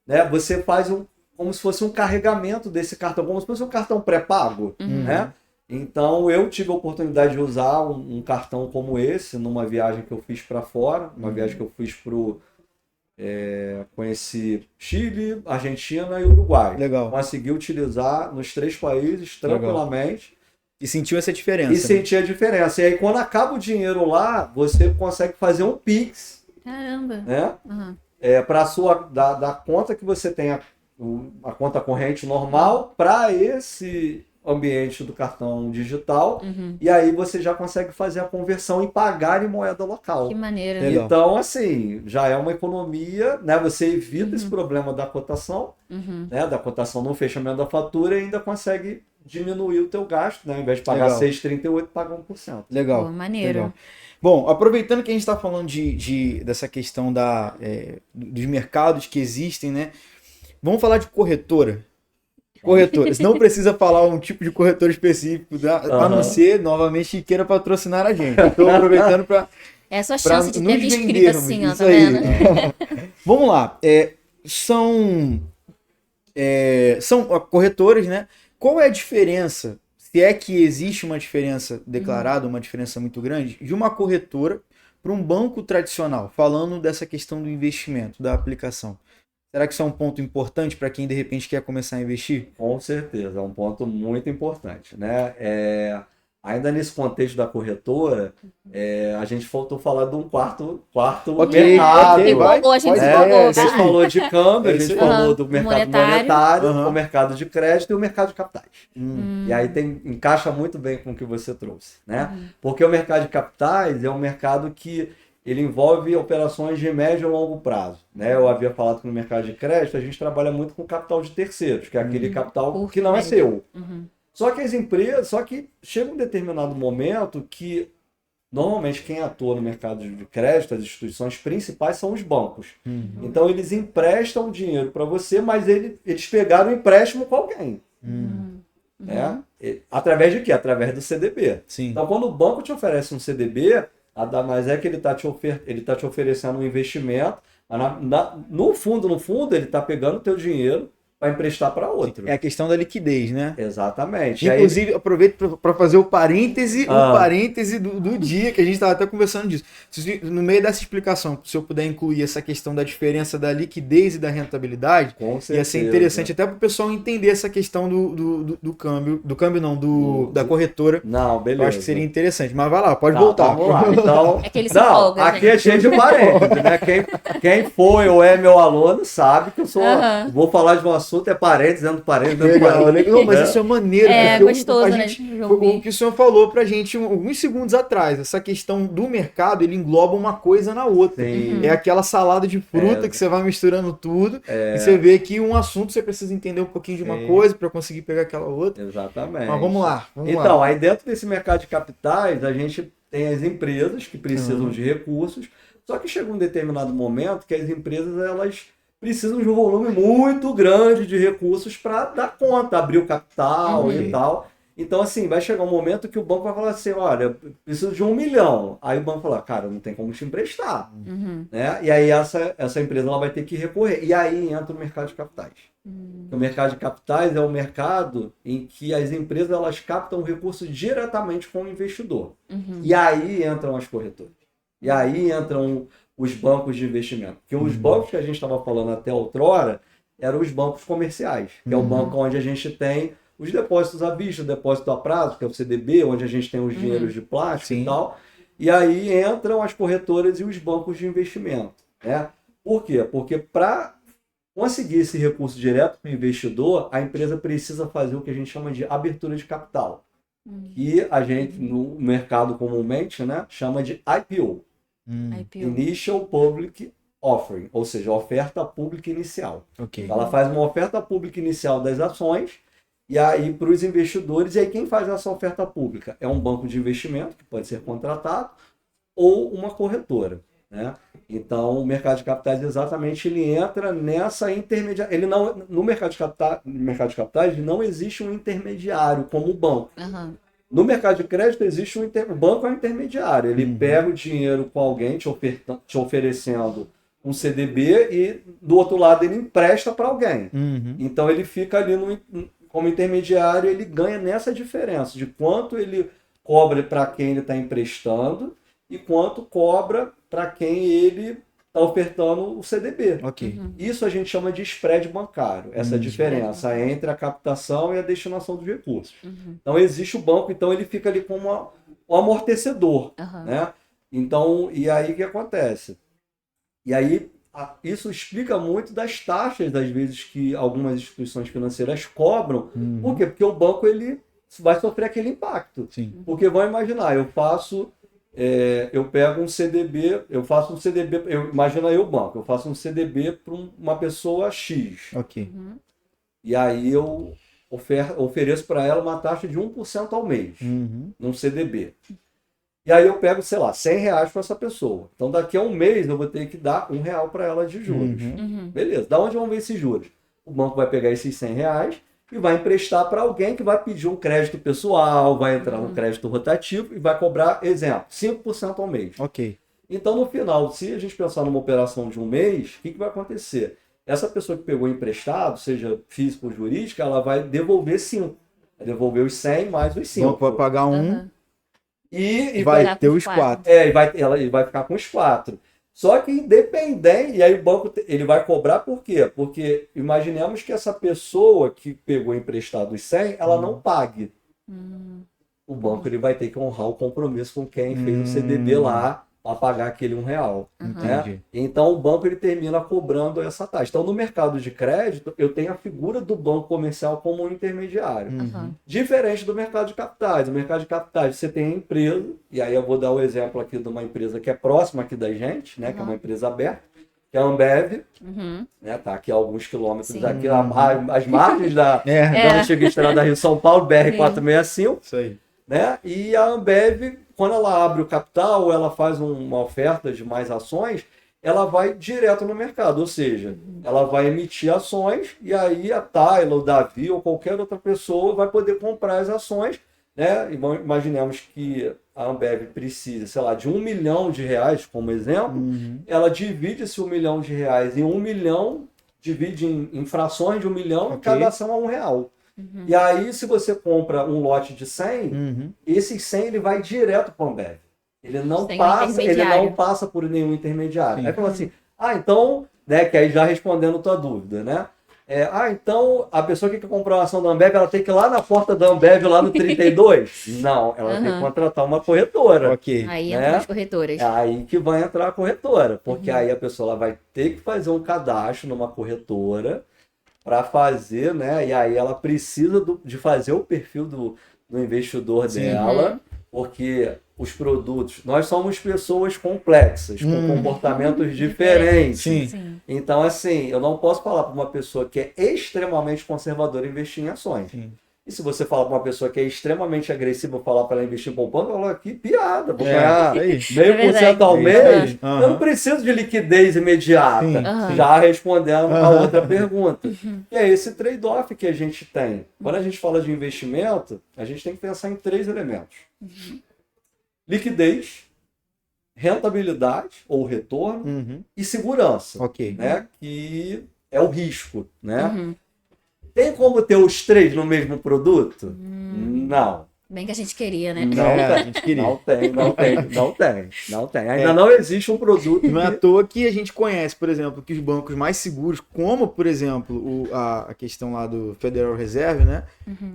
Né? Você faz como se fosse um carregamento desse cartão, como se fosse um cartão pré-pago. Né? Então, eu tive a oportunidade de usar um cartão como esse numa viagem que eu fiz para fora, uma viagem que eu fiz conheci Chile, Argentina e Uruguai. Legal. Consegui utilizar nos 3 países tranquilamente. E sentiu essa diferença. E senti a diferença. E aí, quando acaba o dinheiro lá, você consegue fazer um Pix. Caramba. Né? Para da conta que você tem, a conta corrente normal, para esse ambiente do cartão digital. E aí você já consegue fazer a conversão e pagar em moeda local. Que maneiro. Legal. Então, assim, já é uma economia, né? Você evita esse problema da cotação, né? Da cotação no fechamento da fatura e ainda consegue diminuir o teu gasto, né? Ao invés de pagar 6,38, paga 1%. Legal. Pô, maneiro. Legal. Bom, aproveitando que a gente está falando dessa questão dos mercados que existem, né? Vamos falar de corretora. Corretoras. Não precisa falar um tipo de corretor específico, a não ser, novamente, que queira patrocinar a gente. Estou aproveitando para... É a sua chance de ter nos me escrito vendermos, assim, ó, isso tá aí. vendo? Vamos lá. São corretoras, né? Qual é a diferença, se é que existe uma diferença declarada, uma diferença muito grande, de uma corretora para um banco tradicional, falando dessa questão do investimento, da aplicação? Será que isso é um ponto importante para quem de repente quer começar a investir? Com certeza, é um ponto muito importante, né? Ainda nesse contexto da corretora, a gente faltou falar de um quarto mercado. A gente a gente falou de câmbio, a gente falou do mercado monetário, o mercado de crédito e o mercado de capitais. E aí encaixa muito bem com o que você trouxe, né? Porque o mercado de capitais é um mercado que ele envolve operações de médio e longo prazo, né? Eu havia falado que no mercado de crédito a gente trabalha muito com capital de terceiros, que é aquele capital que não é seu. Só que as empresas, chega um determinado momento que normalmente quem atua no mercado de crédito, as instituições principais são os bancos. Então eles emprestam dinheiro para você, mas eles pegaram o empréstimo com alguém. Né? Através de quê? Através do CDB. Sim. Então quando o banco te oferece um CDB, nada mais é que ele está te oferecendo um investimento, no fundo, ele está pegando o teu dinheiro para emprestar para outro. É a questão da liquidez, né? Exatamente. Inclusive, aproveito para fazer o parêntese do dia, que a gente estava até conversando disso. No meio dessa explicação, se eu puder incluir essa questão da diferença da liquidez e da rentabilidade, com certeza, ia ser interessante até para o pessoal entender essa questão do câmbio, da corretora. Não, beleza. Eu acho que seria interessante. Mas vai lá, pode voltar. Vamos lá. Então, é que ele se empolga, aqui gente. é cheio de parênteses, né? Quem foi ou é meu aluno sabe que eu vou falar de um assunto assunto é parênteses, dentro do parênteses, dentro do Legal, parênteses. legal. Não, mas isso é maneiro. É porque gostoso, a né? gente, de foi ouvir. o que o senhor falou pra gente alguns segundos atrás. Essa questão do mercado, ele engloba uma coisa na outra. Sim. É aquela salada de fruta que você vai misturando tudo. É. E você vê que um assunto você precisa entender um pouquinho de uma Sim. coisa para conseguir pegar aquela outra. Exatamente. Mas vamos lá. Então, aí dentro desse mercado de capitais, a gente tem as empresas que precisam de recursos, só que chega um determinado momento que as empresas elas precisam de um volume muito grande de recursos para dar conta, abrir o capital e tal. Então, assim, vai chegar um momento que o banco vai falar assim, olha, eu preciso de 1 milhão. Aí o banco fala, cara, não tem como te emprestar. Né? E aí essa empresa ela vai ter que recorrer. E aí entra o mercado de capitais. O mercado de capitais é o mercado em que as empresas elas captam recursos diretamente com o investidor. E aí entram as corretoras. E aí entram os bancos de investimento. Porque os bancos que a gente estava falando até outrora eram os bancos comerciais, que é o banco onde a gente tem os depósitos à vista, o depósito a prazo, que é o CDB, onde a gente tem os dinheiros de plástico e tal. E aí entram as corretoras e os bancos de investimento. Né? Por quê? Porque para conseguir esse recurso direto para o investidor, a empresa precisa fazer o que a gente chama de abertura de capital. Que a gente, no mercado comumente, né, chama de IPO. Initial Public Offering, ou seja, oferta pública inicial. Ela faz uma oferta pública inicial das ações, e aí para os investidores, e aí quem faz essa oferta pública? É um banco de investimento, que pode ser contratado, ou uma corretora. Né? Então, o mercado de capitais, exatamente, ele entra nessa intermediária. Ele não, no mercado de capitais não existe um intermediário como o banco. No mercado de crédito existe o banco é um intermediário. Ele pega o dinheiro com alguém te oferecendo um CDB e do outro lado ele empresta para alguém. Então ele fica ali como intermediário, ele ganha nessa diferença de quanto ele cobra para quem ele está emprestando e quanto cobra para quem ele está ofertando o CDB. Isso a gente chama de spread bancário, essa diferença entre a captação e a destinação dos recursos. Então existe o banco, então ele fica ali como um amortecedor. Né? Então, e aí o que acontece? E aí isso explica muito das taxas, às vezes, que algumas instituições financeiras cobram. Por quê? Porque o banco ele vai sofrer aquele impacto. Porque vão imaginar, eu pego um CDB, eu faço um CDB, imagina eu banco, eu faço um CDB para uma pessoa X. E aí eu ofereço para ela uma taxa de 1% ao mês, num CDB. E aí eu pego, sei lá, R$100 para essa pessoa. Então daqui a um mês eu vou ter que dar R$1 para ela de juros. Beleza, da onde vão vir esses juros? O banco vai pegar esses R$100 e vai emprestar para alguém que vai pedir um crédito pessoal, vai entrar no crédito rotativo e vai cobrar, exemplo, 5% ao mês. Então, no final, se a gente pensar numa operação de um mês, o que vai acontecer? Essa pessoa que pegou emprestado, seja física ou jurídica, ela vai devolver 5. Vai devolver os 100 mais os 5. O banco vai pagar e vai ter os 4. E vai ficar com os 4. Só que independente, e aí o banco ele vai cobrar por quê? Porque imaginemos que essa pessoa que pegou emprestado os 100, ela não pague. O banco ele vai ter que honrar o compromisso com quem fez o CDB lá a pagar aquele R$1. Né? Então o banco ele termina cobrando essa taxa. Então no mercado de crédito eu tenho a figura do banco comercial como um intermediário. Diferente do mercado de capitais. No mercado de capitais você tem a empresa, e aí eu vou dar o exemplo aqui de uma empresa que é próxima aqui da gente, né? Que é uma empresa aberta, que é a Ambev, né? Tá aqui a alguns quilômetros daqui, as margens da antiga estrada da Rio São Paulo, BR-465. Isso aí. Né? E a Ambev, quando ela abre o capital, ela faz uma oferta de mais ações, ela vai direto no mercado, ou seja, ela vai emitir ações e aí a Tayla, o Davi ou qualquer outra pessoa vai poder comprar as ações, né? Imaginemos que a Ambev precisa, sei lá, de R$1 milhão, como exemplo, ela divide esse R$1 milhão em 1 milhão, divide em frações de 1 milhão e cada ação a R$1. E aí, se você compra um lote de 100, esses 100 ele vai direto para o Ambev. Ele não passa por nenhum intermediário. Aí fala assim, então, né, que aí já respondendo a tua dúvida, né? Então, a pessoa que quer comprar uma ação da Ambev, ela tem que ir lá na porta da Ambev, lá no 32? Não, ela tem que contratar uma corretora. Aí entra as corretoras. É aí que vai entrar a corretora, porque aí a pessoa ela vai ter que fazer um cadastro numa corretora, para fazer, né? E aí ela precisa de fazer o perfil do investidor dela, porque os produtos, nós somos pessoas complexas, com comportamentos diferentes. Sim. Então, assim, eu não posso falar para uma pessoa que é extremamente conservadora investir em ações. Sim. E se você falar para uma pessoa que é extremamente agressiva, falar para ela investir em poupança, ela fala, que piada, vou ganhar meio por cento ao mês, eu não preciso de liquidez imediata. Já respondendo a outra pergunta. E é esse trade-off que a gente tem. Quando a gente fala de investimento, a gente tem que pensar em 3 elementos. Liquidez, rentabilidade ou retorno e segurança, né? Que é o risco, né? Tem como ter os 3 no mesmo produto? Não. Bem que a gente queria, né? Não tem. Ainda não existe um produto. Não é à toa que a gente conhece, por exemplo, que os bancos mais seguros, como, por exemplo, a questão lá do Federal Reserve, né?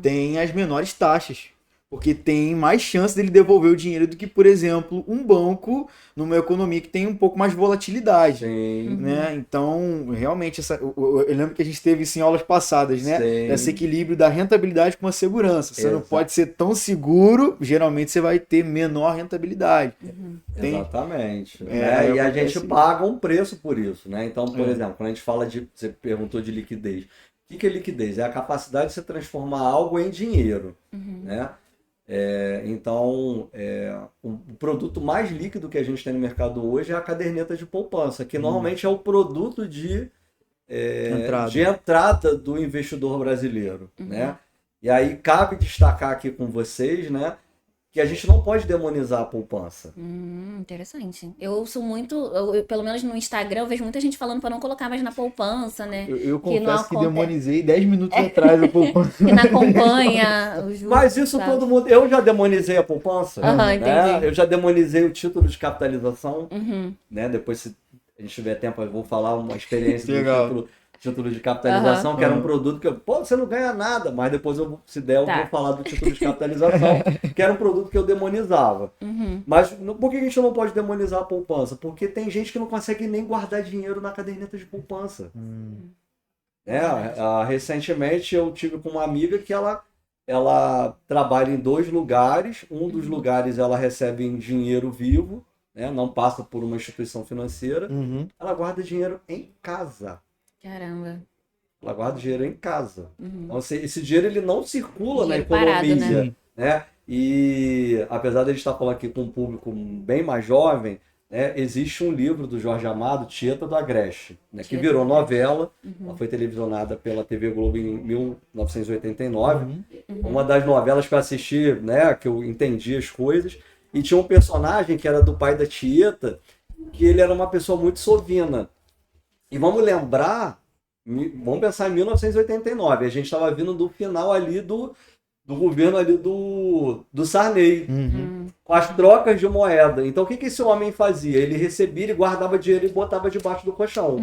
Tem as menores taxas. Porque tem mais chance dele devolver o dinheiro do que, por exemplo, um banco numa economia que tem um pouco mais volatilidade. Sim. Né? Então, realmente, eu lembro que a gente teve isso em aulas passadas, né? Sim. Esse equilíbrio da rentabilidade com a segurança. Você não pode ser tão seguro, geralmente você vai ter menor rentabilidade. Exatamente. E a gente paga um preço por isso. Né? Então, por exemplo, quando a gente fala de... Você perguntou de liquidez. O que é liquidez? É a capacidade de você transformar algo em dinheiro. Né? Então, o produto mais líquido que a gente tem no mercado hoje é a caderneta de poupança, que normalmente é o produto de entrada do investidor brasileiro. Né? E aí cabe destacar aqui com vocês, né, que a gente não pode demonizar a poupança. Interessante. Eu ouço muito, pelo menos no Instagram, eu vejo muita gente falando para não colocar mais na poupança, né? Eu confesso que demonizei 10 minutos atrás a poupança. Que não acompanha os juros. Mas isso todo mundo... Eu já demonizei a poupança. Entendi. Eu já demonizei o título de capitalização. Né? Depois, se a gente tiver tempo, eu vou falar uma experiência do título de capitalização, que era um produto que você não ganha nada, mas depois, se der, eu vou falar do título de capitalização, que era um produto que eu demonizava. Mas por que a gente não pode demonizar a poupança? Porque tem gente que não consegue nem guardar dinheiro na caderneta de poupança. Recentemente eu tive com uma amiga que ela trabalha em 2 lugares, um dos lugares ela recebe em dinheiro vivo, né? Não passa por uma instituição financeira, ela guarda dinheiro em casa. Caramba. Ela guarda dinheiro em casa. Então, esse dinheiro ele não circula na economia. Parado, né? E apesar de a gente estar falando aqui com um público bem mais jovem, né, existe um livro do Jorge Amado, Tieta do Agreste, né, que virou novela. Ela foi televisionada pela TV Globo em 1989. Uma das novelas que eu assisti, né, que eu entendi as coisas. E tinha um personagem que era do pai da Tieta, que ele era uma pessoa muito sovina. E vamos pensar em 1989, a gente estava vindo do final ali do governo ali do Sarney, com as trocas de moeda. Então o que esse homem fazia? Ele recebia, ele guardava dinheiro e botava debaixo do colchão.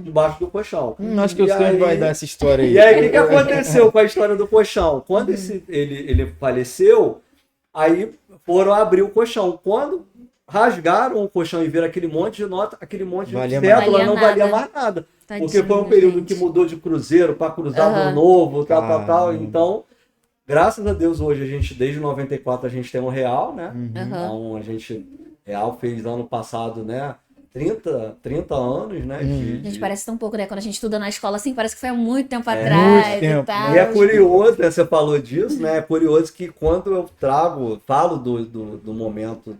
Debaixo do colchão. Acho que o senhor vai dar essa história aí. E aí o que aconteceu com a história do colchão? Quando ele faleceu, aí foram abrir o colchão. Quando rasgaram o colchão e viram aquele monte de nota, aquele monte de cédula não valia mais nada. Porque foi um período que mudou de cruzeiro para cruzado novo, tal. Então, graças a Deus, hoje a gente, desde 94, a gente tem um real, né? Então, real fez ano passado, né? 30 anos, né? Gente, parece tão pouco, né? Quando a gente estuda na escola, assim, parece que foi há muito tempo atrás e tal. E é curioso, né? Você falou disso, né? É curioso que quando eu falo do momento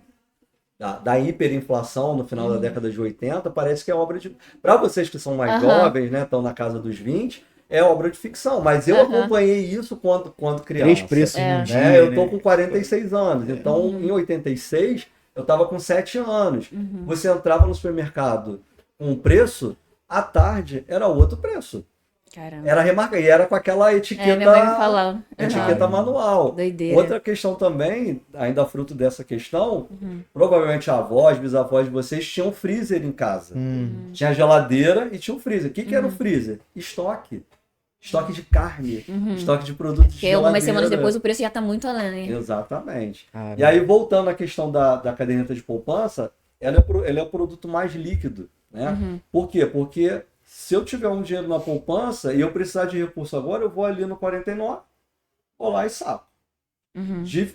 da hiperinflação no final da década de 80, parece que é obra de... Para vocês que são mais jovens, né? Estão na casa dos 20, é obra de ficção. Mas eu acompanhei isso quando criança. 3 preços no dia, eu tô com 46 anos. Então, em 86... eu estava com 7 anos. Você entrava no supermercado com um preço, à tarde era outro preço. Caramba. Era remarcado. E era com aquela etiqueta, minha mãe me falou. etiqueta manual. Doideira. Outra questão também, ainda fruto dessa questão, provavelmente avós, bisavós de vocês tinham freezer em casa. Tinha geladeira e tinha um freezer. O que era o freezer? Estoque. Estoque de carne, estoque de produtos de geladeira. Algumas semanas depois o preço já está muito além. Exatamente. E aí, voltando à questão da caderneta de poupança, ela é o produto mais líquido. Né? Por quê? Porque Se eu tiver um dinheiro na poupança e eu precisar de recurso agora, eu vou ali no 49, vou lá e saco.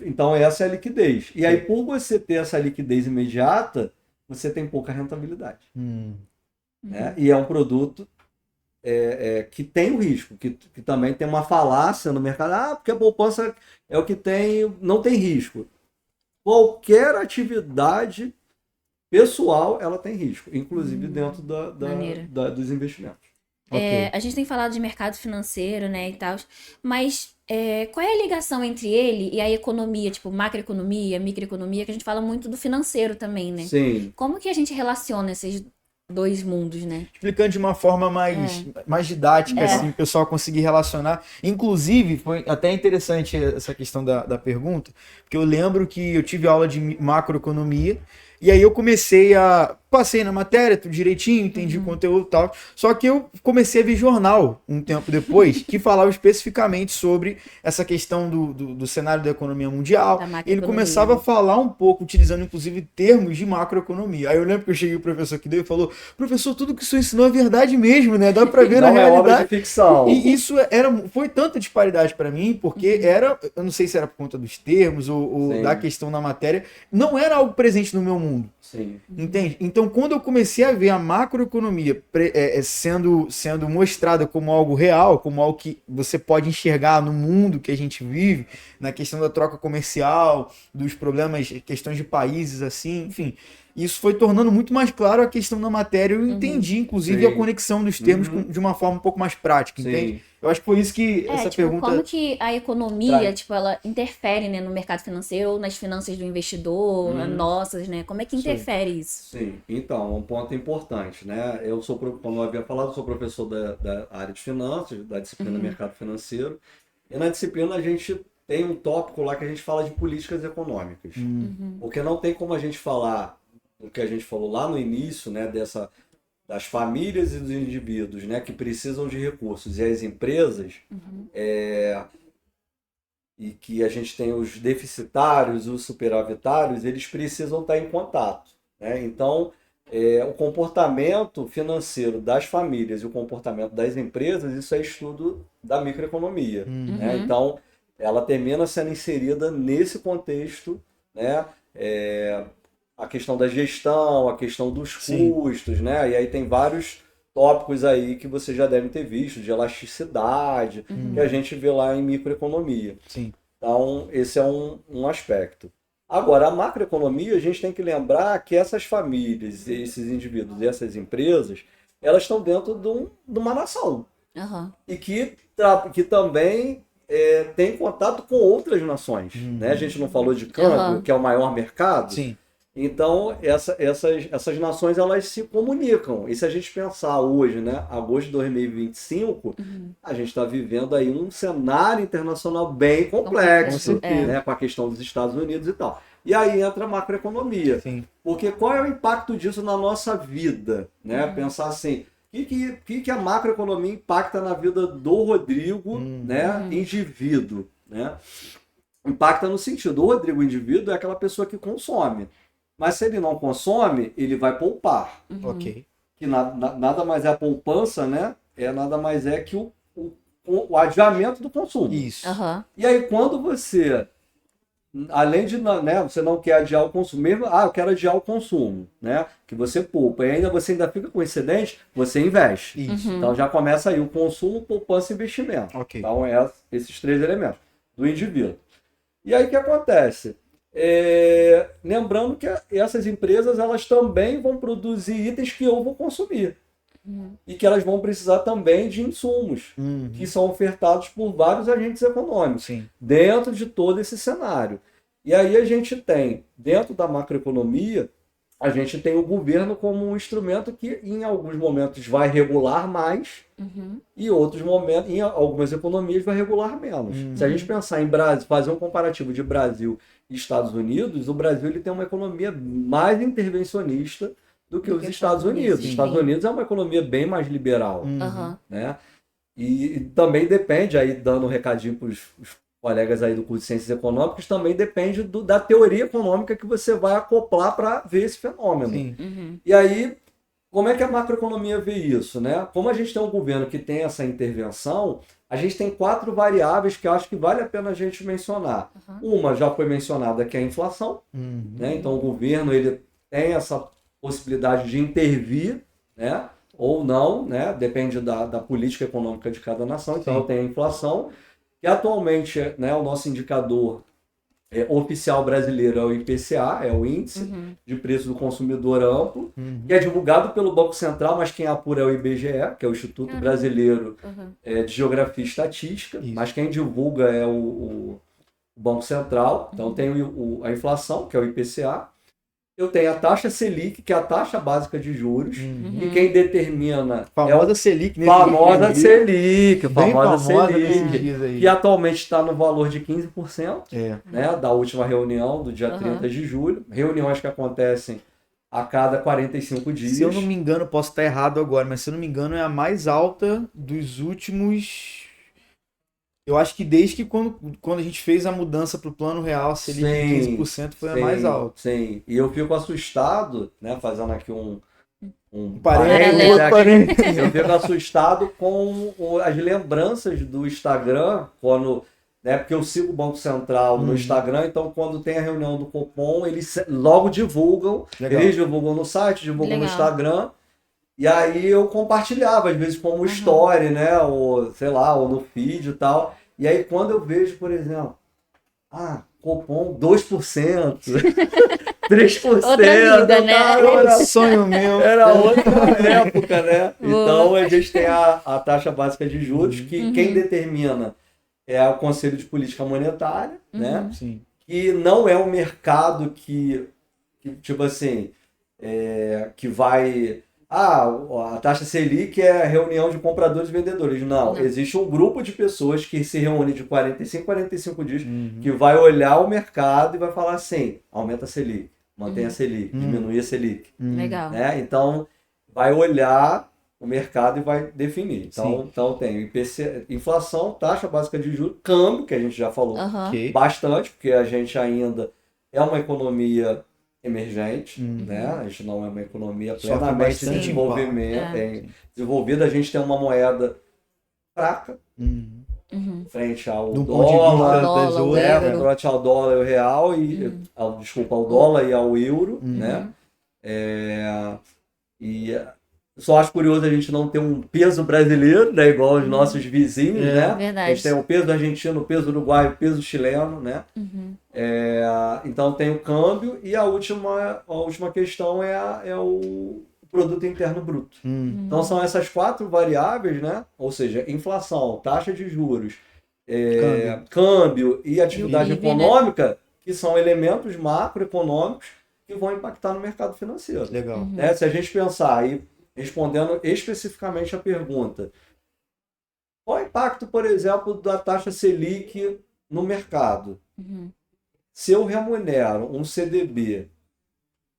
Então essa é a liquidez. E aí, por você ter essa liquidez imediata, você tem pouca rentabilidade. Né? E é um produto que tem o risco, que também tem uma falácia no mercado. Porque a poupança é o que tem, não tem risco. Qualquer atividade pessoal, ela tem risco, inclusive dentro dos investimentos. A gente tem falado de mercado financeiro, né, e tal, mas qual é a ligação entre ele e a economia, tipo macroeconomia, microeconomia, que a gente fala muito do financeiro também, né? Sim. Como que a gente relaciona esses dois mundos, né? Explicando de uma forma mais didática, assim, o pessoal conseguir relacionar. Inclusive, foi até interessante essa questão da pergunta, porque eu lembro que eu tive aula de macroeconomia, e aí eu passei na matéria, tudo direitinho, entendi o conteúdo e tal, só que eu comecei a ver jornal um tempo depois, que falava especificamente sobre essa questão do cenário da economia mundial. Ele começava a falar um pouco, utilizando inclusive termos de macroeconomia. Aí eu lembro que eu cheguei o professor que deu e falou: professor, tudo que o senhor ensinou é verdade mesmo, né? Dá pra ver na realidade. Não é obra de ficção. E isso foi tanta disparidade para mim, porque eu não sei se era por conta dos termos ou da questão na matéria, não era algo presente no meu mundo. Sim. Entende? Então, quando eu comecei a ver a macroeconomia sendo mostrada como algo real, como algo que você pode enxergar no mundo que a gente vive, na questão da troca comercial, dos problemas, questões de países, assim, enfim, isso foi tornando muito mais claro a questão da matéria. Eu entendi, inclusive, a conexão dos termos de uma forma um pouco mais prática, entende? Eu acho que foi isso que essa pergunta... Como que a economia, ela interfere, né, no mercado financeiro ou nas finanças do investidor, nossas, né? Como é que interfere isso? Sim, então, um ponto importante, né? Como eu havia falado, sou professor da área de finanças, da disciplina mercado financeiro, e na disciplina a gente tem um tópico lá que a gente fala de políticas econômicas. Porque não tem como a gente falar o que a gente falou lá no início, né, das famílias e dos indivíduos, né, que precisam de recursos, e as empresas, e que a gente tem os deficitários, os superavitários, eles precisam estar em contato. Né? Então, o comportamento financeiro das famílias e o comportamento das empresas, isso é estudo da microeconomia. Né? Então, ela termina sendo inserida nesse contexto, né? A questão da gestão, a questão dos custos, né? E aí tem vários tópicos aí que você já deve ter visto, de elasticidade, que a gente vê lá em microeconomia. Sim. Então, esse é um aspecto. Agora, a macroeconomia, a gente tem que lembrar que essas famílias, esses indivíduos e essas empresas, elas estão dentro de uma nação. E que também tem contato com outras nações. Né? A gente não falou de câmbio, que é o maior mercado. Sim. Então, essas nações, elas se comunicam. E se a gente pensar hoje, né, agosto de 2025, a gente está vivendo aí um cenário internacional bem complexo, né, com a questão dos Estados Unidos e tal. E aí entra a macroeconomia. Sim. Porque qual é o impacto disso na nossa vida? Né? Pensar assim, o que a macroeconomia impacta na vida do Rodrigo, né, indivíduo? Né? Impacta no sentido, o Rodrigo indivíduo é aquela pessoa que consome. Mas se ele não consome, ele vai poupar. Ok. Que nada mais é a poupança, né? Nada mais é que o adiamento do consumo. Isso. E aí, quando você, além de, né, você não quer adiar o consumo, mesmo, eu quero adiar o consumo, né? Que você poupa. E você ainda fica com excedente, você investe. Isso. Então já começa aí o consumo, poupança e investimento. Ok. Então, esses três elementos do indivíduo. E aí, o que acontece? Lembrando que essas empresas, elas também vão produzir itens que eu vou consumir. E que elas vão precisar também de insumos, que são ofertados por vários agentes econômicos, dentro de todo esse cenário. E aí a gente tem, dentro da macroeconomia, a gente tem o governo como um instrumento que em alguns momentos vai regular mais e outros momentos, em algumas economias, vai regular menos. Se a gente pensar em Brasil, fazer um comparativo de Brasil e Estados Unidos, o Brasil ele tem uma economia mais intervencionista do que os Estados Unidos. Os Estados Unidos é uma economia bem mais liberal. Né? E também depende, aí dando um recadinho para os colegas aí do curso de Ciências Econômicas, também depende da teoria econômica que você vai acoplar para ver esse fenômeno. E aí, Como é que a macroeconomia vê isso, né? Como a gente tem um governo que tem essa intervenção, a gente tem 4 variáveis que eu acho que vale a pena a gente mencionar. Uma já foi mencionada, que é a inflação, né? Então o governo ele tem essa possibilidade de intervir, né? Ou não, né? Depende da política econômica de cada nação. Então tem a inflação, que atualmente, né, o nosso indicador oficial brasileiro é o IPCA, é o Índice de Preço do Consumidor Amplo, que é divulgado pelo Banco Central, mas quem apura é o IBGE, que é o Instituto Brasileiro de Geografia e Estatística, mas quem divulga é o Banco Central. Então tem a inflação, que é o IPCA. Eu tenho a taxa Selic, que é a taxa básica de juros, e quem determina famosa Selic, né? Famosa Selic, Selic, que atualmente está no valor de 15%, né, da última reunião, do dia 30 de julho. Reuniões que acontecem a cada 45 dias. Se eu não me engano, posso estar errado agora, mas se eu não me engano é a mais alta dos últimos... Eu acho que desde que quando a gente fez a mudança para o Plano Real, Selic de 15% foi a mais alta. Sim, e eu fico assustado, né, fazendo aqui um parênteses aqui, eu fico assustado com as lembranças do Instagram, quando, né, porque eu sigo o Banco Central no Instagram, então quando tem a reunião do Copom, eles logo divulgam, eles divulgam no site, divulgam no Instagram. E aí eu compartilhava, às vezes, como story, né? Ou, sei lá, ou no feed e tal. E aí quando eu vejo, por exemplo, Copom 2%, 3%. Outra vida, né? Era sonho meu. Era outra época, né? Então a gente tem a taxa básica de juros, que quem determina é o Conselho de Política Monetária, né? Sim. Que não é um mercado que tipo assim, que vai... a taxa Selic é a reunião de compradores e vendedores. Não, existe um grupo de pessoas que se reúne de 45 dias, que vai olhar o mercado e vai falar assim, aumenta a Selic, mantém a Selic, diminui a Selic. Legal. Né? Então, vai olhar o mercado e vai definir. Então tem IPC, inflação, taxa básica de juros, câmbio, que a gente já falou bastante, porque a gente ainda é uma economia emergente, né? A gente não é uma economia plenamente desenvolvida, a gente tem uma moeda fraca frente ao dólar, frente ao dólar e ao real, ao dólar e ao euro, né? E só acho curioso a gente não ter um peso brasileiro, né? Igual os nossos vizinhos, né? Verdade. A gente tem o peso argentino, o peso uruguaio, o peso chileno, né? Então tem o câmbio, e a última questão é o produto interno bruto. Então são essas 4 variáveis, né? Ou seja, inflação, taxa de juros, câmbio e atividade econômica, que são elementos macroeconômicos que vão impactar no mercado financeiro. Legal. Né? Se a gente pensar aí, respondendo especificamente a pergunta, qual é o impacto, por exemplo, da taxa Selic no mercado? Se eu remunero um CDB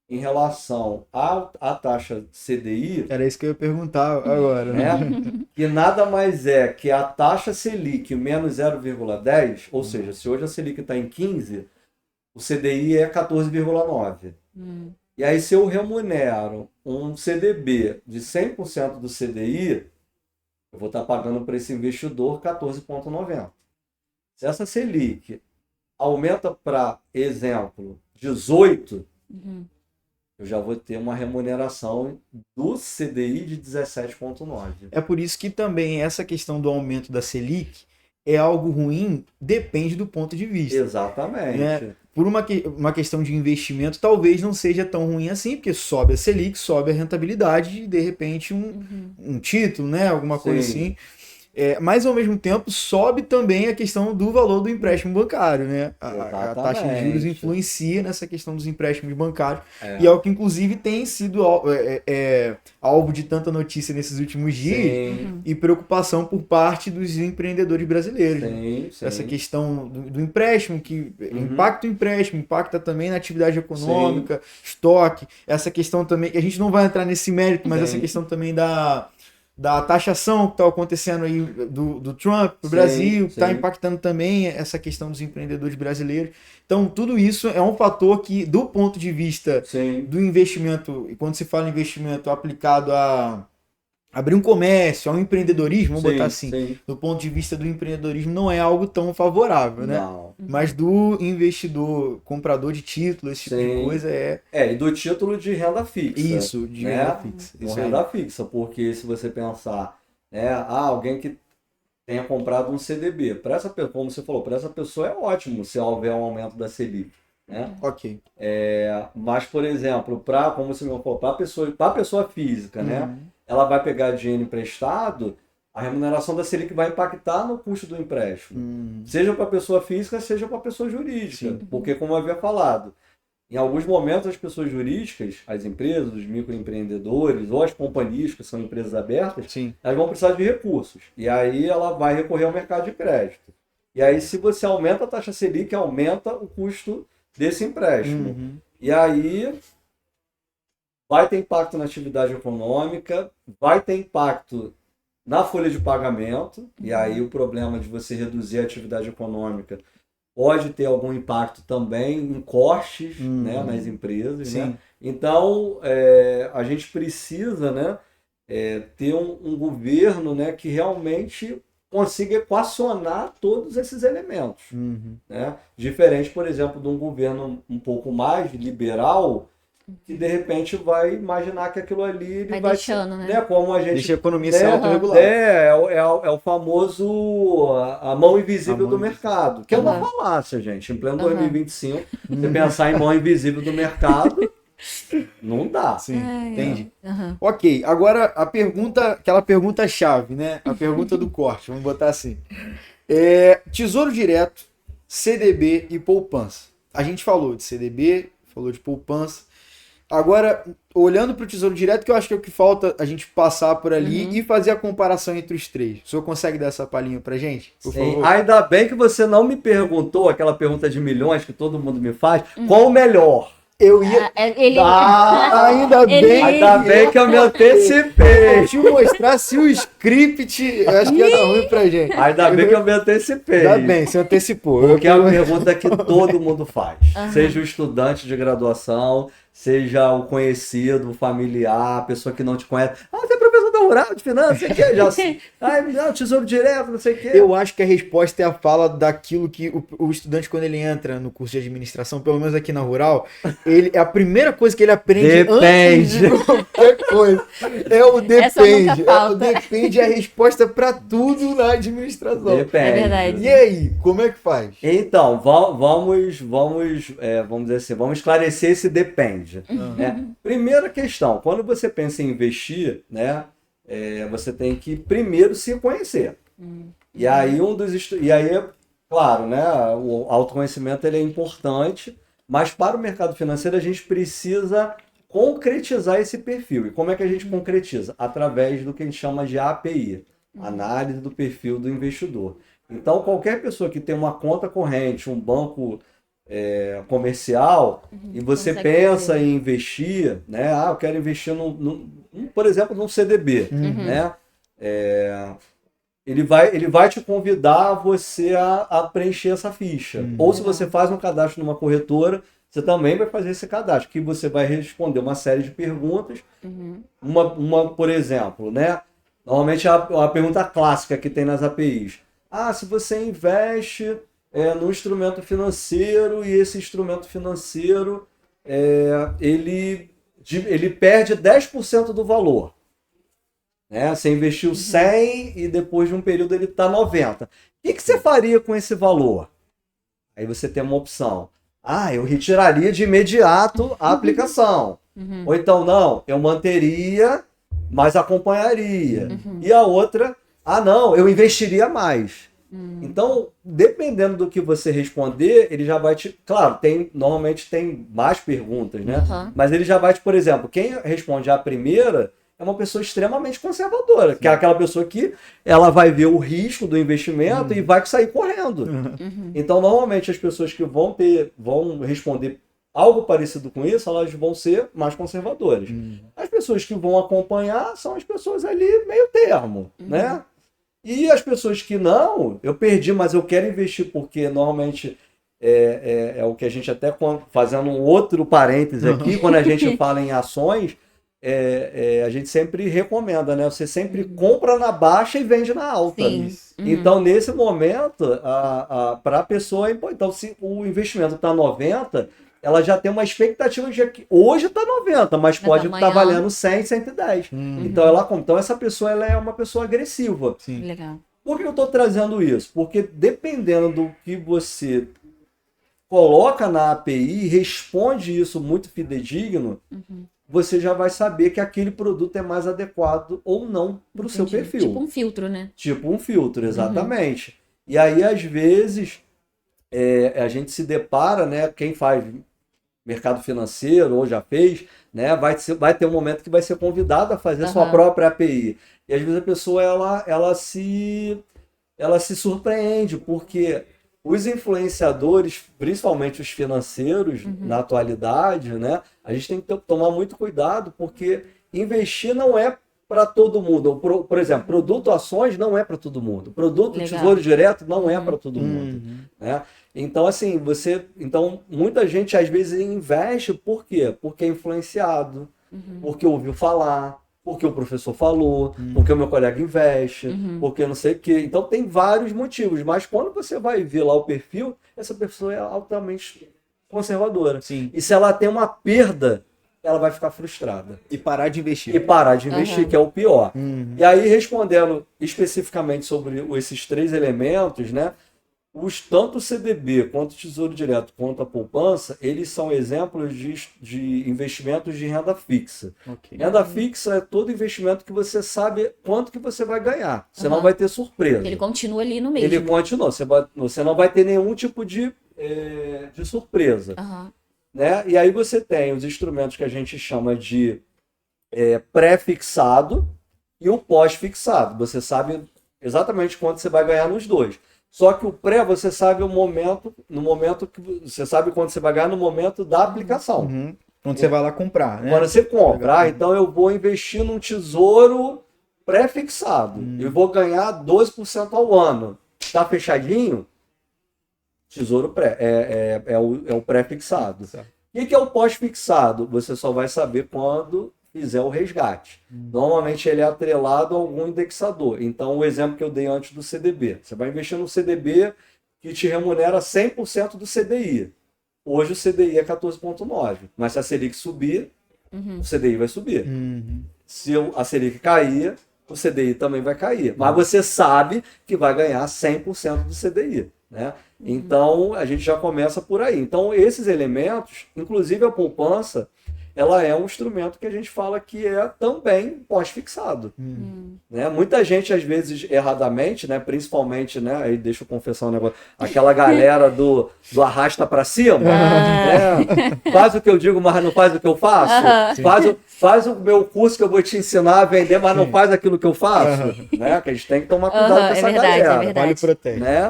em relação à taxa CDI... Era isso que eu ia perguntar agora. Né? Que nada mais é que a taxa Selic menos 0,10, ou seja, se hoje a Selic está em 15, o CDI é 14,9. E aí, se eu remunero um CDB de 100% do CDI, eu vou estar pagando para esse investidor 14,90. Se essa Selic aumenta para, exemplo, 18, eu já vou ter uma remuneração do CDI de 17,9. É por isso que também essa questão do aumento da Selic é algo ruim, depende do ponto de vista. Exatamente. Né? Por uma questão de investimento, talvez não seja tão ruim assim, porque sobe a Selic, sobe a rentabilidade e, de repente, um título, né? Alguma coisa assim. Mas, ao mesmo tempo, sobe também a questão do valor do empréstimo bancário, né? A taxa de juros influencia nessa questão dos empréstimos bancários. E é o que, inclusive, tem sido alvo de tanta notícia nesses últimos dias e preocupação por parte dos empreendedores brasileiros. Essa questão do empréstimo, que impacta o empréstimo, impacta também na atividade econômica, estoque. Essa questão também, que a gente não vai entrar nesse mérito, mas essa questão também da taxação que está acontecendo aí do Trump no Brasil, que está impactando também essa questão dos empreendedores brasileiros. Então, tudo isso é um fator que, do ponto de vista do investimento, e quando se fala em investimento aplicado a abrir um comércio, ao empreendedorismo, vamos botar assim, do ponto de vista do empreendedorismo, não é algo tão favorável, né? Não. Mas do investidor, comprador de títulos, esse tipo de coisa e do título de renda fixa. Isso, de renda fixa. Isso renda fixa, porque se você pensar, alguém que tenha comprado um CDB, como você falou, para essa pessoa é ótimo se houver um aumento da Selic. Né? Ok. Mas, por exemplo, como você me falou, para a pessoa física, né? Ela vai pegar dinheiro emprestado, a remuneração da Selic vai impactar no custo do empréstimo. Seja para a pessoa física, seja para a pessoa jurídica. Porque, como eu havia falado, em alguns momentos as pessoas jurídicas, as empresas, os microempreendedores ou as companhias, que são empresas abertas, elas vão precisar de recursos. E aí ela vai recorrer ao mercado de crédito. E aí, se você aumenta a taxa Selic, aumenta o custo desse empréstimo. E aí vai ter impacto na atividade econômica, vai ter impacto na folha de pagamento, e aí o problema de você reduzir a atividade econômica pode ter algum impacto também em custos, né, nas empresas. Né? Então, a gente precisa, né, ter um governo, né, que realmente consiga equacionar todos esses elementos. Né? Diferente, por exemplo, de um governo um pouco mais liberal, que de repente vai imaginar que aquilo ali ele vai deixando, né? Como a gente deixa a economia ser autorregular. É o famoso a mão invisível do mercado, que é uma falácia, gente. Em pleno 2025, você pensar em mão invisível do mercado, não dá. Entendi. Ok, agora aquela pergunta-chave, né? A pergunta do corte, vamos botar assim. Tesouro direto, CDB e poupança. A gente falou de CDB, falou de poupança. Agora, olhando para o Tesouro Direto, que eu acho que é o que falta a gente passar por ali e fazer a comparação entre os três. O senhor consegue dar essa palhinha pra gente? Por favor? Ainda bem que você não me perguntou aquela pergunta de milhões que todo mundo me faz. Qual o melhor? Eu ia... Ainda bem que eu me antecipei. Se eu mostrasse o script, eu acho que ia dar ruim pra gente. Ainda bem que eu me antecipei. Ainda bem, você antecipou. Porque é uma pergunta que todo mundo faz. Seja o estudante de graduação, seja o conhecido, o familiar, a pessoa que não te conhece. Você é professor da Rural de Finanças, não sei o quê. Tesouro Direto, não sei o quê. Eu acho que a resposta é a fala daquilo que o estudante, quando ele entra no curso de administração, pelo menos aqui na Rural, é a primeira coisa que ele aprende antes de qualquer coisa. É o depende. O depende é a resposta para tudo na administração. Depende. É verdade. E aí, como é que faz? Então, vamos dizer assim, vamos esclarecer esse depende. Primeira questão, quando você pensa em investir, né, você tem que primeiro se conhecer. E aí claro, né, o autoconhecimento ele é importante, mas para o mercado financeiro a gente precisa concretizar esse perfil. E como é que a gente concretiza? Através do que a gente chama de API, análise do perfil do investidor. Então, qualquer pessoa que tem uma conta corrente, um banco comercial, e você pensa em investir, né? Eu quero investir por exemplo, num CDB, né? Ele vai te convidar você a preencher essa ficha. Ou se você faz um cadastro numa corretora, você também vai fazer esse cadastro, que você vai responder uma série de perguntas. Por exemplo, né? Normalmente a pergunta clássica que tem nas APIs. Se você investe num instrumento financeiro e esse instrumento financeiro ele perde 10% do valor. Né? Você investiu 100 e depois de um período ele está 90. O que você faria com esse valor? Aí você tem uma opção. Eu retiraria de imediato a aplicação. Ou então, não, eu manteria, mas acompanharia. E a outra, não, eu investiria mais. Então, dependendo do que você responder, ele já vai te... Claro, normalmente tem mais perguntas, né? Mas ele já vai te... Por exemplo, quem responde a primeira é uma pessoa extremamente conservadora, que é aquela pessoa que ela vai ver o risco do investimento e vai sair correndo. Então, normalmente, as pessoas que vão responder algo parecido com isso, elas vão ser mais conservadoras. As pessoas que vão acompanhar são as pessoas ali meio termo, né? E as pessoas que não, eu perdi, mas eu quero investir, porque normalmente é o que a gente até, fazendo um outro parêntese aqui, quando a gente fala em ações, a gente sempre recomenda, né? Você sempre compra na baixa e vende na alta. Sim. Então, nesse momento, para a pessoa, então, se o investimento está 90, ela já tem uma expectativa de que hoje está 90, mas pode estar valendo 100, 110. Então, essa pessoa ela é uma pessoa agressiva. Sim. Legal. Por que eu estou trazendo isso? Porque dependendo do que você coloca na API, responde isso muito fidedigno, você já vai saber que aquele produto é mais adequado ou não para o seu perfil. Tipo um filtro, né? Tipo um filtro, exatamente. E aí, às vezes, a gente se depara, né? Quem faz mercado financeiro ou já fez, né? Vai ter um momento que vai ser convidado a fazer sua própria API. E às vezes a pessoa ela se surpreende, porque os influenciadores, principalmente os financeiros, na atualidade, né? A gente tem que tomar muito cuidado, porque investir não é para todo mundo. Por exemplo, produto ações não é para todo mundo. Produto tesouro direto não é para todo mundo. Né? Então, assim, muita gente às vezes investe, por quê? Porque é influenciado, porque ouviu falar, porque o professor falou, porque o meu colega investe, porque não sei o quê. Então tem vários motivos, mas quando você vai ver lá o perfil, essa pessoa é altamente conservadora. Sim. E se ela tem uma perda, ela vai ficar frustrada. E parar de investir. Que é o pior. E aí, respondendo especificamente sobre esses 3 elementos, né? Tanto o CDB, quanto o Tesouro Direto, quanto a poupança, eles são exemplos de investimentos de renda fixa. Okay. Renda fixa é todo investimento que você sabe quanto que você vai ganhar. Você não vai ter surpresa. Ele continua ali no mesmo. Ele continua. Você não vai ter nenhum tipo de surpresa. Né? E aí você tem os instrumentos que a gente chama de pré-fixado e o pós-fixado. Você sabe exatamente quanto você vai ganhar nos dois. Só que o pré, você sabe no momento que você sabe quanto você vai ganhar no momento da aplicação. Quando você vai lá comprar, né? Quando você compra, então eu vou investir num tesouro pré-fixado e vou ganhar 12% ao ano. Tá fechadinho? Tesouro pré, é o pré-fixado. O que é o pós-fixado? Você só vai saber quando fizer o resgate. Normalmente ele é atrelado a algum indexador. Então, o exemplo que eu dei antes do CDB. Você vai investir no CDB que te remunera 100% do CDI. Hoje o CDI é 14,9. Mas se a Selic subir, o CDI vai subir. Se a Selic cair, o CDI também vai cair. Mas você sabe que vai ganhar 100% do CDI. Né? Então, a gente já começa por aí. Então, esses elementos, inclusive a poupança, ela é um instrumento que a gente fala que é também pós-fixado. Né? Muita gente, às vezes, erradamente, né? Principalmente, né? Aí deixa eu confessar um negócio, aquela galera do arrasta para cima, né? Faz o que eu digo, mas não faz o que eu faço. Faz o meu curso que eu vou te ensinar a vender, mas não faz aquilo que eu faço. Né? Que a gente tem que tomar cuidado com essa galera. Vale protege. Né?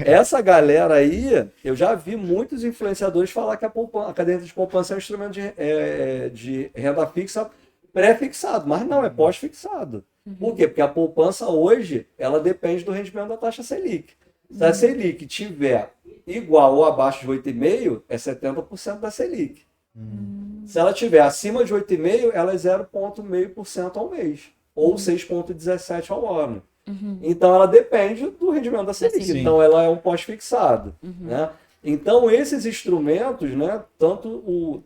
Essa galera aí, eu já vi muitos influenciadores falar que a caderneta de poupança é um instrumento de renda fixa pré-fixado, mas não, é pós-fixado. Por quê? Porque a poupança hoje, ela depende do rendimento da taxa Selic. Se a Selic tiver igual ou abaixo de 8,5, é 70% da Selic. Se ela tiver acima de 8,5, ela é 0,5% ao mês, ou 6,17% ao ano. Então ela depende do rendimento da Selic. Sim. Então ela é um pós-fixado. Né? Então esses instrumentos, né, tanto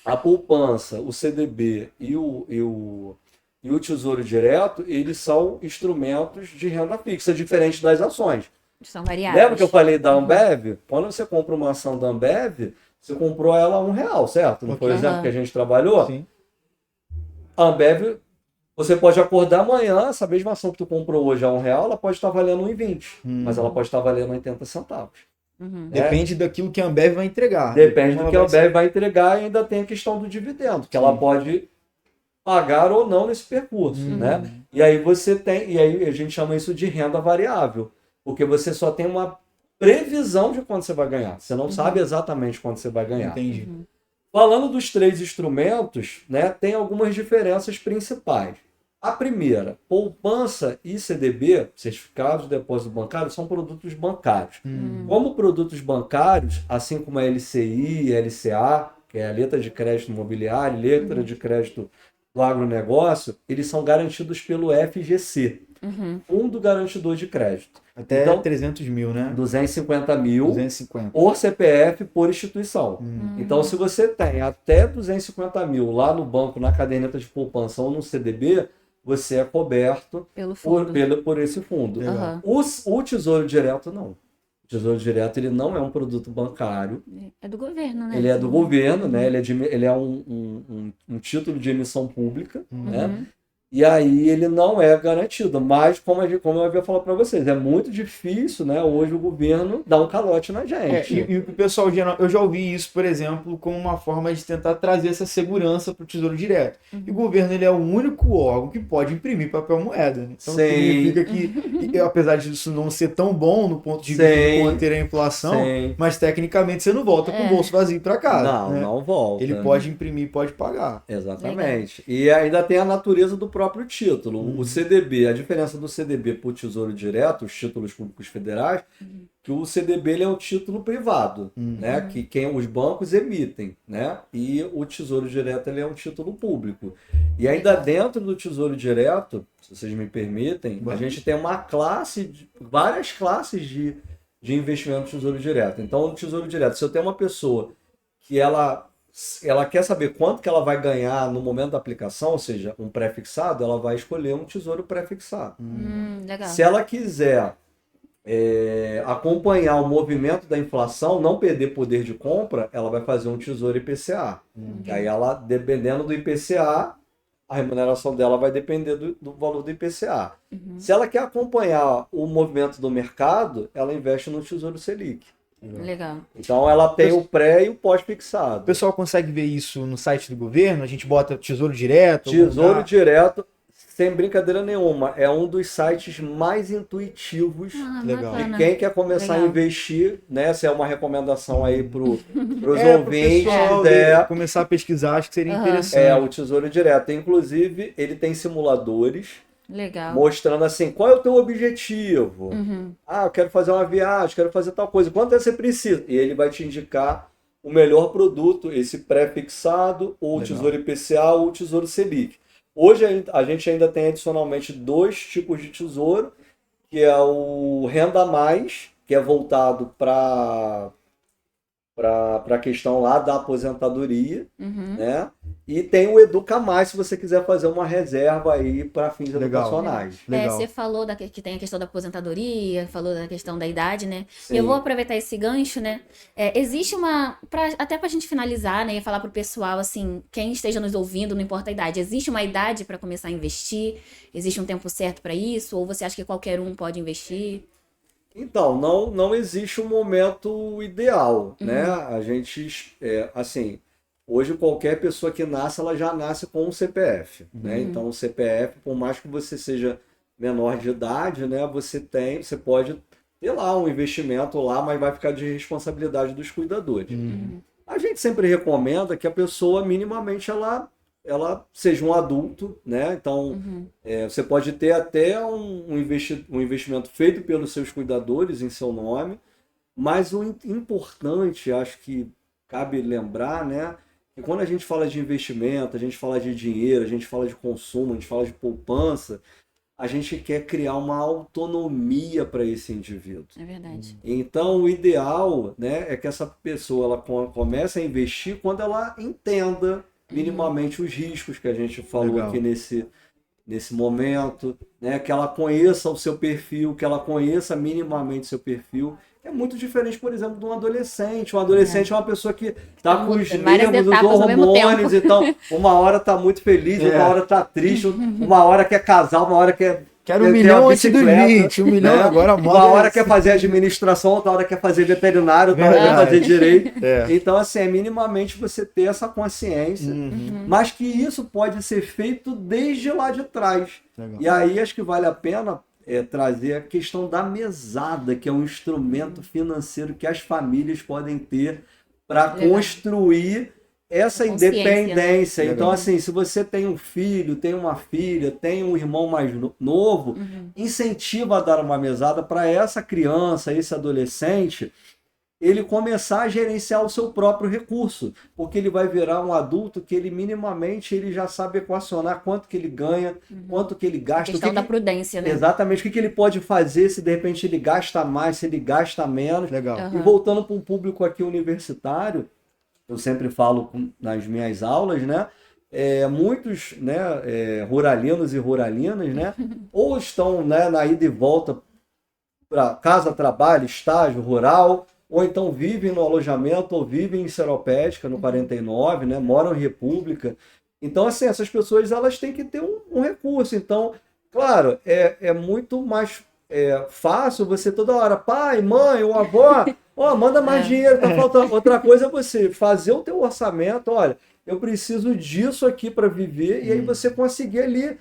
a poupança, o CDB e o Tesouro Direto, eles são instrumentos de renda fixa, diferente das ações. São variáveis. Lembra que eu falei da Ambev? Quando você compra uma ação da Ambev, você comprou ela a R$1, certo? Não foi o exemplo que a gente trabalhou? Sim. A Ambev, você pode acordar amanhã, essa mesma ação que tu comprou hoje a R$1, ela pode estar valendo R$1,20, mas ela pode estar valendo 80 centavos. Depende daquilo que a Ambev vai entregar. Depende do que a Ambev vai entregar, e ainda tem a questão do dividendo, que ela pode pagar ou não nesse percurso. Né? E aí a gente chama isso de renda variável, porque você só tem uma previsão de quanto você vai ganhar. Você não sabe exatamente quanto você vai ganhar. Entendi. Falando dos 3 instrumentos, né, tem algumas diferenças principais. A primeira, poupança e CDB, certificados de depósito bancário, são produtos bancários. Como produtos bancários, assim como a LCI, LCA, que é a letra de crédito imobiliário, letra de crédito do agronegócio, eles são garantidos pelo FGC, Fundo Garantidor de Crédito. Até Então, 300 mil, né? 250 mil 250. por CPF por instituição. Então, se você tem até 250 mil lá no banco, na caderneta de poupança ou no CDB, você é coberto Pelo fundo. por esse fundo. Aham. O Tesouro Direto, não. O Tesouro Direto ele não é um produto bancário. É do governo, né? Ele é do governo, né? Ele é um título de emissão pública, né? E aí ele não é garantido. Mas, como eu havia falado para vocês, é muito difícil, né? Hoje o governo dá um calote na gente. E o pessoal, eu já ouvi isso, por exemplo, como uma forma de tentar trazer essa segurança para o Tesouro Direto. E o governo ele é o único órgão que pode imprimir papel moeda. Né? Então significa que, apesar disso não ser tão bom no ponto de conter a inflação, mas tecnicamente você não volta com o bolso vazio para casa. Não, né? não volta. Ele pode imprimir, pode pagar. Exatamente. E ainda tem a natureza do próprio título. O CDB, a diferença do CDB para o Tesouro Direto, os títulos públicos federais, que o CDB ele é um título privado, né? Que os bancos emitem, né? E o Tesouro Direto ele é um título público. E ainda dentro do Tesouro Direto, se vocês me permitem, a gente tem várias classes de investimento no Tesouro Direto. Então, no Tesouro Direto, se eu tenho uma pessoa que ela quer saber quanto que ela vai ganhar no momento da aplicação, ou seja, um pré-fixado, ela vai escolher um tesouro pré-fixado. Legal. Se ela quiser acompanhar o movimento da inflação, não perder poder de compra, ela vai fazer um tesouro IPCA. E aí ela, dependendo do IPCA, a remuneração dela vai depender do valor do IPCA. Se ela quer acompanhar o movimento do mercado, ela investe no Tesouro Selic. Legal. Então ela tem o pré e o O pós-fixado. pessoal consegue ver isso no site do governo? A gente bota Tesouro Direto? Tesouro Direto, sem brincadeira nenhuma, é um dos sites mais intuitivos Legal. de quem quer começar a investir, né? Essa é uma recomendação aí para os ouvintes. Começar a pesquisar, acho que seria interessante. O Tesouro Direto. Inclusive, ele tem simuladores. Legal. Mostrando assim, qual é o teu objetivo? Eu quero fazer uma viagem, quero fazer tal coisa. Quanto você precisa? E ele vai te indicar o melhor produto, esse pré-fixado, ou o Tesouro IPCA, ou o Tesouro Selic. Hoje a gente ainda tem adicionalmente 2 tipos de tesouro, que é o Renda Mais, que é voltado para a questão lá da aposentadoria, né? E tem o Educa Mais, se você quiser fazer uma reserva aí para fins educacionais. Legal. Você falou que tem a questão da aposentadoria, falou da questão da idade, né? Sim. E eu vou aproveitar esse gancho, né? Existe até pra gente finalizar, né? E falar pro pessoal, assim, quem esteja nos ouvindo, não importa a idade, existe uma idade para começar a investir? Existe um tempo certo para isso? Ou você acha que qualquer um pode investir? Então, não existe um momento ideal, né? A gente, assim, hoje qualquer pessoa que nasce, ela já nasce com um CPF, né? Então, o CPF, por mais que você seja menor de idade, né? Você pode ter lá um investimento lá, mas vai ficar de responsabilidade dos cuidadores. A gente sempre recomenda que a pessoa, minimamente, ela seja um adulto, né? Então, você pode ter até um investimento feito pelos seus cuidadores em seu nome, mas o importante, acho que cabe lembrar, né? Que quando a gente fala de investimento, a gente fala de dinheiro, a gente fala de consumo, a gente fala de poupança, a gente quer criar uma autonomia para esse indivíduo. É verdade. Então, o ideal, né, é que essa pessoa ela comece a investir quando ela entenda minimamente os riscos que a gente falou aqui nesse momento, né? Que ela conheça o seu perfil, que ela conheça minimamente o seu perfil. É muito diferente, por exemplo, de um adolescente. Um adolescente é uma pessoa que está com os nervos, os hormônios, então uma hora está muito feliz, uma hora está triste, uma hora quer casar, uma hora quer... Quero 1 milhão antes dos 20, 1 milhão agora a moda. Uma hora quer fazer administração, outra hora quer fazer veterinário, outra hora quer fazer direito. Então, assim, minimamente você ter essa consciência, mas que isso pode ser feito desde lá de trás. Legal. E aí acho que vale a pena trazer a questão da mesada, que é um instrumento financeiro que as famílias podem ter para construir essa consciência, independência. né? Então, assim, se você tem um filho, tem uma filha, tem um irmão mais novo, incentiva a dar uma mesada para essa criança, esse adolescente, ele começar a gerenciar o seu próprio recurso, porque ele vai virar um adulto que ele minimamente ele já sabe equacionar quanto que ele ganha, quanto que ele gasta. A questão da prudência, né? Exatamente, o que ele pode fazer se de repente ele gasta mais, se ele gasta menos. Legal. E voltando para um público aqui universitário, eu sempre falo nas minhas aulas, né? Muitos, né, ruralinos e ruralinas, né, ou estão, né, na ida e volta para casa, trabalho, estágio rural, ou então vivem no alojamento, ou vivem em Seropédica, no 49, né, moram em República. Então, assim, essas pessoas elas têm que ter um recurso. Então, claro, é muito mais fácil você toda hora, pai, mãe, ou avó, manda mais dinheiro, tá faltando. Outra coisa é você fazer o teu orçamento, olha, eu preciso disso aqui para viver, e aí você conseguir ali,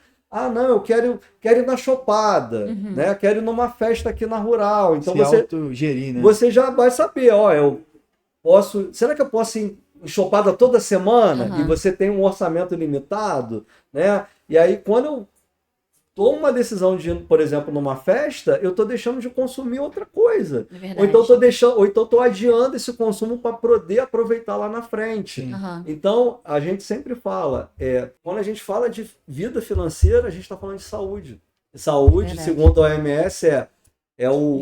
não, eu quero ir na chopada, né? Quero ir numa festa aqui na rural. Então autogerir, né? Você já vai saber, será que eu posso ir em chopada toda semana? E você tem um orçamento limitado, né? E aí quando eu tomo uma decisão de ir, por exemplo, numa festa, eu estou deixando de consumir outra coisa. Ou então estou adiando esse consumo para poder aproveitar lá na frente. Então, a gente sempre fala, quando a gente fala de vida financeira, a gente está falando de saúde. Saúde, segundo a OMS, é o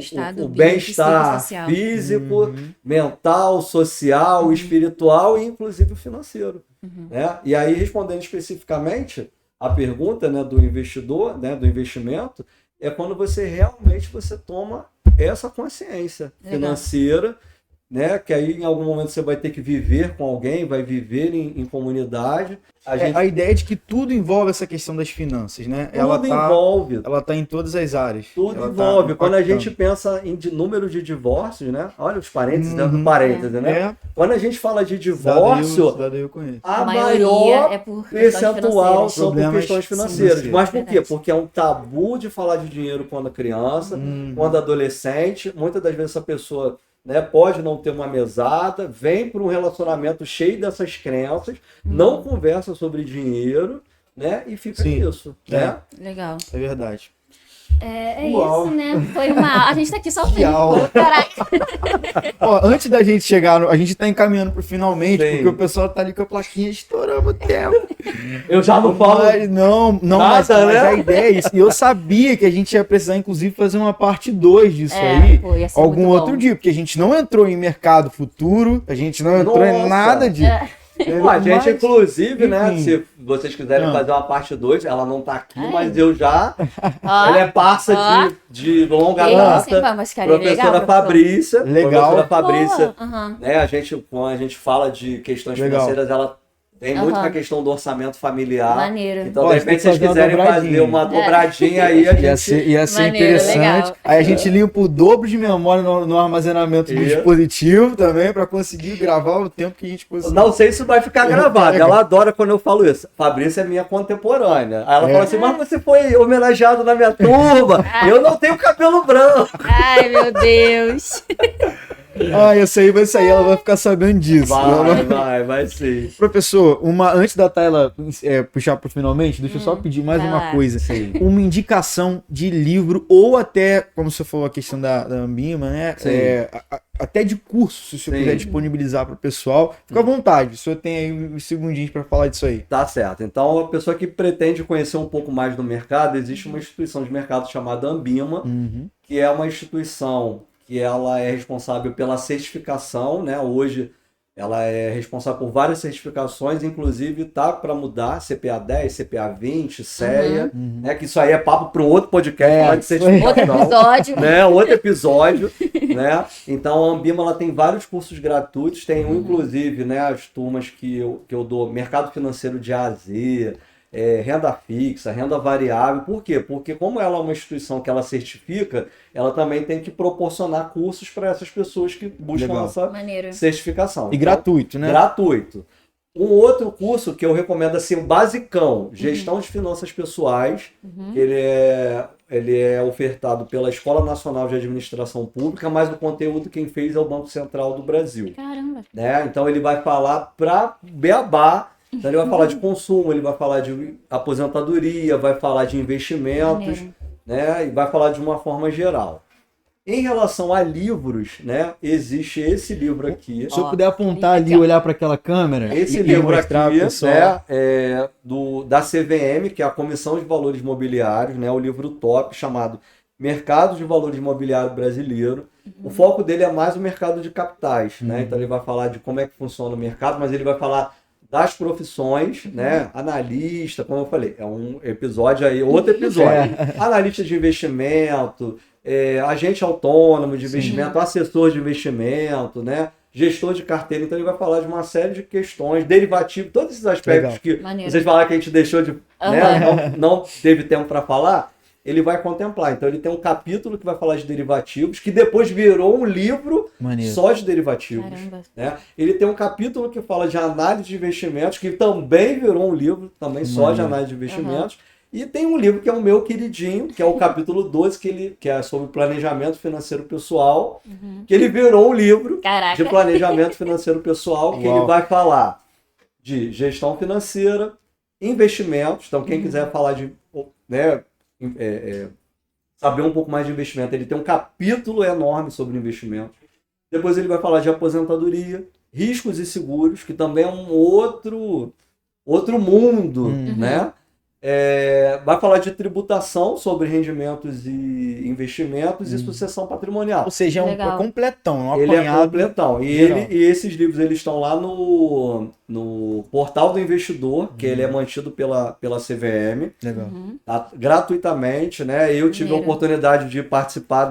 bem-estar físico, mental, social, espiritual e inclusive o financeiro. Né? E aí, respondendo especificamente a pergunta, né, do investidor, né, do investimento, é quando você realmente toma essa consciência financeira, né, que aí em algum momento você vai ter que viver com alguém, vai viver em comunidade. A ideia é de que tudo envolve essa questão das finanças, né? Tudo envolve. Ela está em todas as áreas. Tudo envolve. Quando a gente pensa em número de divórcios, né? Olha os parênteses dentro do parênteses, né? Quando a gente fala de divórcio, a maior percentual são por questões financeiras. Mas por quê? Porque é um tabu de falar de dinheiro quando criança, quando adolescente. Muitas das vezes essa pessoa, né, pode não ter uma mesada, vem para um relacionamento cheio dessas crenças, não conversa sobre dinheiro, né, e fica nisso. Né? Legal. É verdade. Isso, né? Foi uma... A gente tá aqui só que aula. Antes da gente chegar, a gente tá encaminhando pro finalmente, porque o pessoal tá ali com a plaquinha estourando o tempo. Eu já não falo. Mas a ideia é isso. E eu sabia que a gente ia precisar, inclusive, fazer uma parte 2 disso aí, algum outro dia, porque a gente não entrou em mercado futuro, a gente não entrou em nada disso. A gente, inclusive, né, se vocês quiserem fazer uma parte 2, ela não tá aqui, mas eu já... Ela é parça de longa data. Professora Fabrícia. Legal. Professora Fabrícia, né, quando a gente fala de questões financeiras, ela tem muito com a questão do orçamento familiar. Maneiro. Então, de repente, se vocês quiserem fazer uma dobradinha aí, a gente... Ia ser interessante. Legal. Aí a gente limpa o dobro de memória no armazenamento do dispositivo também, para conseguir gravar o tempo que a gente conseguir. Não sei se vai ficar gravado. Ela adora quando eu falo isso. Fabrícia é minha contemporânea. Aí ela fala assim, mas você foi homenageado na minha turma. Eu não tenho cabelo branco. Ai, meu Deus. Essa aí vai sair, ela vai ficar sabendo disso. Vai sim. Professor, antes da Tayla puxar pro finalmente, deixa eu só pedir mais uma coisa. Sim. Uma indicação de livro, ou até, como você falou, a questão da Ambima, né? Até de curso, se o senhor quiser disponibilizar para o pessoal. Fica à vontade, o senhor tem aí uns segundinhos para falar disso aí. Tá certo. Então, a pessoa que pretende conhecer um pouco mais do mercado, existe uma instituição de mercado chamada Ambima, que é uma instituição que ela é responsável pela certificação, né? Hoje ela é responsável por várias certificações, inclusive tá para mudar CPA 10, CPA 20, CEA, né? Que isso aí é papo para um outro podcast, de certificação. Outro episódio. Né? Outro episódio, né? Então a Ambima ela tem vários cursos gratuitos, tem inclusive, né, as turmas que eu dou, mercado financeiro de A a Z, renda fixa, renda variável. Por quê? Porque como ela é uma instituição que ela certifica, ela também tem que proporcionar cursos para essas pessoas que buscam essa certificação. E gratuito, né? Gratuito. Um outro curso que eu recomendo, assim, o basicão, Gestão de Finanças Pessoais, ele ele é ofertado pela Escola Nacional de Administração Pública, mas o conteúdo quem fez é o Banco Central do Brasil. Caramba. Né? Então ele vai falar para beabá, então ele vai falar de consumo, ele vai falar de aposentadoria, vai falar de investimentos, né? E vai falar de uma forma geral. Em relação a livros, né, existe esse livro aqui. Se eu puder apontar ali e olhar para aquela câmera. Esse livro aqui, né, é da CVM, que é a Comissão de Valores Imobiliários, né, o livro top chamado Mercado de Valores Imobiliário Brasileiro. O foco dele é mais o mercado de capitais, né? Então ele vai falar de como é que funciona o mercado, mas ele vai falar das profissões, né? Analista, como eu falei, é um episódio aí, outro episódio. Analista de investimento, agente autônomo de investimento, assessor de investimento, né? Gestor de carteira. Então ele vai falar de uma série de questões, derivativo, todos esses aspectos que vocês falaram que a gente deixou de, né? não teve tempo para falar. Ele vai contemplar. Então ele tem um capítulo que vai falar de derivativos, que depois virou um livro só de derivativos. Né? Ele tem um capítulo que fala de análise de investimentos, que também virou um livro também só de análise de investimentos. E tem um livro que é o meu queridinho, que é o capítulo 12, que é sobre planejamento financeiro pessoal, que ele virou um livro de planejamento financeiro pessoal, que ele vai falar de gestão financeira, investimentos. Então quem quiser falar de... né, saber um pouco mais de investimento, ele tem um capítulo enorme sobre investimento. Depois ele vai falar de aposentadoria, riscos e seguros, que também é um outro mundo, né? Vai falar de tributação sobre rendimentos e investimentos e sucessão patrimonial. Ou seja, é um completão, Ele é completão. E esses livros eles estão lá no portal do investidor, que ele é mantido pela CVM. Legal. Tá, gratuitamente, né? Eu tive a oportunidade de participar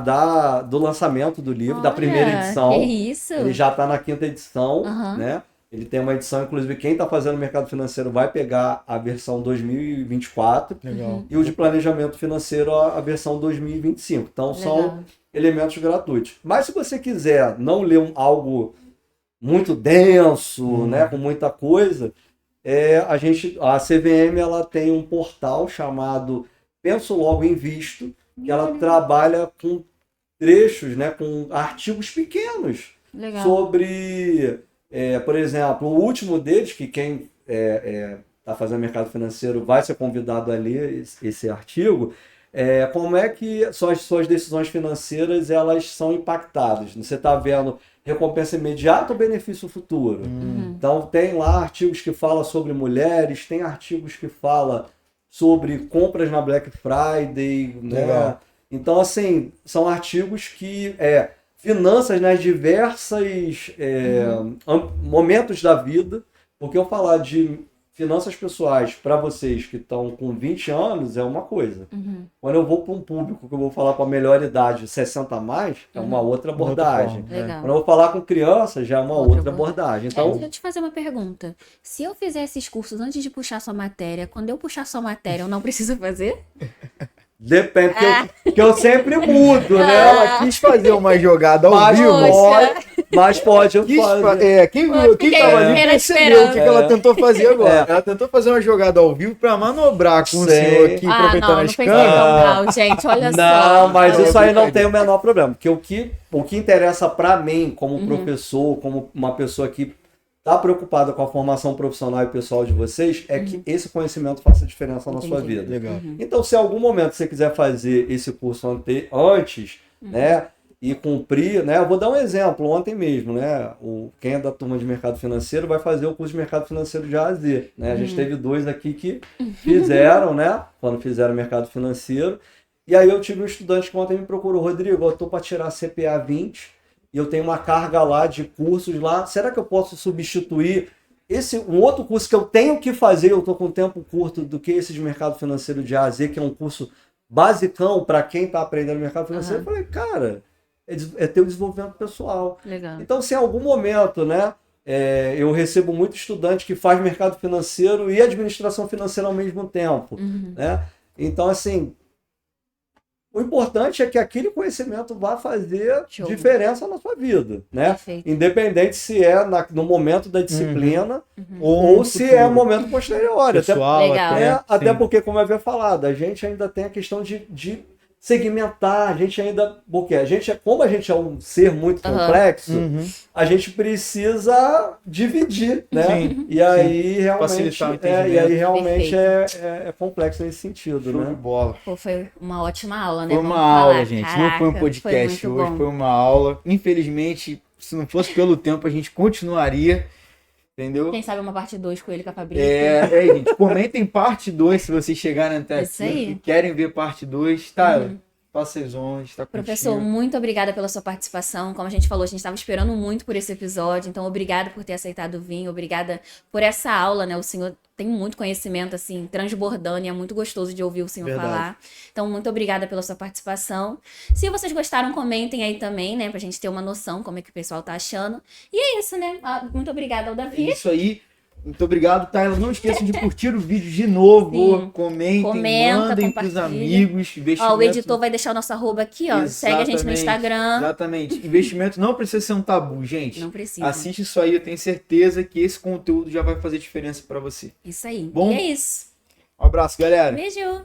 do lançamento do livro, da primeira edição. Que isso? Ele já está na 5ª edição, né? Ele tem uma edição, inclusive, quem está fazendo mercado financeiro vai pegar a versão 2024. Legal. E o de planejamento financeiro, a versão 2025. Então, são elementos gratuitos. Mas se você quiser não ler algo muito denso, né, com muita coisa, a CVM ela tem um portal chamado Penso Logo Invisto, que ela trabalha com trechos, né, com artigos pequenos sobre... por exemplo, o último deles, que quem está fazendo mercado financeiro vai ser convidado a ler esse artigo, como é que suas decisões financeiras elas são impactadas. Você está vendo recompensa imediata ou benefício futuro? Então tem lá artigos que falam sobre mulheres, tem artigos que falam sobre compras na Black Friday. Né? Então, assim, são artigos que... finanças nas diversas momentos da vida, porque eu falar de finanças pessoais para vocês que estão com 20 anos é uma coisa. Quando eu vou para um público que eu vou falar para a melhor idade, 60 a mais, é uma outra abordagem. Quando eu vou falar com crianças, já é uma outra abordagem. Então, deixa eu te fazer uma pergunta. Se eu fizer esses cursos antes de puxar sua matéria, quando eu puxar sua matéria, eu não preciso fazer? Depende, porque eu sempre mudo, né? Ela quis fazer uma jogada ao vivo. Mas pode, eu fazer. Quem tava ali percebeu o que ela tentou fazer agora. Ela tentou fazer uma jogada ao vivo pra manobrar com o senhor aqui, aproveitando as câmeras. Não, gente, olha só. Não, mas isso aí não tem o menor problema. Porque o que interessa pra mim, como professor, como uma pessoa que está preocupada com a formação profissional e pessoal de vocês, é que esse conhecimento faça diferença na sua vida. Legal. Então, se em algum momento você quiser fazer esse curso antes, né, e cumprir, né, eu vou dar um exemplo, ontem mesmo, né, quem é da turma de mercado financeiro vai fazer o curso de mercado financeiro de A a Z, né, a gente teve 2 aqui que fizeram, né, quando fizeram mercado financeiro, e aí eu tive um estudante que ontem me procurou, Rodrigo, eu estou para tirar CPA 20, e eu tenho uma carga lá de cursos lá, será que eu posso substituir um outro curso que eu tenho que fazer, eu estou com tempo curto, do que esse de mercado financeiro de A a Z, que é um curso basicão para quem está aprendendo mercado financeiro? Eu falei, cara, é ter o desenvolvimento pessoal. Legal. Então, se em algum momento, né, eu recebo muito estudante que faz mercado financeiro e administração financeira ao mesmo tempo, né? Então, assim, o importante é que aquele conhecimento vá fazer diferença na sua vida, né? Perfeito. Independente se é no momento da disciplina ou se é no momento posterior. Pessoal, Legal. Até porque, como eu havia falado, a gente ainda tem a questão de segmentar, a gente ainda, porque como a gente é um ser muito complexo, a gente precisa dividir, né? Sim, e aí realmente, facilitar o e entendimento. aí realmente é complexo nesse sentido, Show de né? bola. Pô, foi uma ótima aula, né? Foi uma Vamos falar. aula, gente. Não Caraca, foi um podcast muito hoje, bom. foi uma aula. Infelizmente, se não fosse pelo tempo, a gente continuaria. Entendeu? Quem sabe uma parte 2 com ele, com a Fabrícia. Gente, comentem parte 2 se vocês chegarem até Isso aqui. aí. Que querem ver parte 2. Tá, faça as honras, tá Professor, contigo. muito obrigada pela sua participação. Como a gente falou, a gente estava esperando muito por esse episódio. Então, obrigada por ter aceitado vir. Obrigada por essa aula, né? O senhor tem muito conhecimento, assim, transbordando. E é muito gostoso de ouvir o senhor falar. Então, muito obrigada pela sua participação. Se vocês gostaram, comentem aí também, né? Pra gente ter uma noção como é que o pessoal tá achando. E é isso, né? Muito obrigada ao É Davi. isso aí. Muito obrigado, Tayla. Não esqueçam de curtir o vídeo de novo. Sim. Comentem, Comenta, mandem pros compartilha. amigos. Ó, o editor vai deixar o nosso arroba aqui, ó. Segue a gente no Exatamente, Instagram. Exatamente. Investimento não precisa ser um tabu, gente. Não precisa. Assiste isso aí, eu tenho certeza que esse conteúdo já vai fazer diferença pra você. Isso aí. Bom? E é isso. Um abraço, galera. Beijo.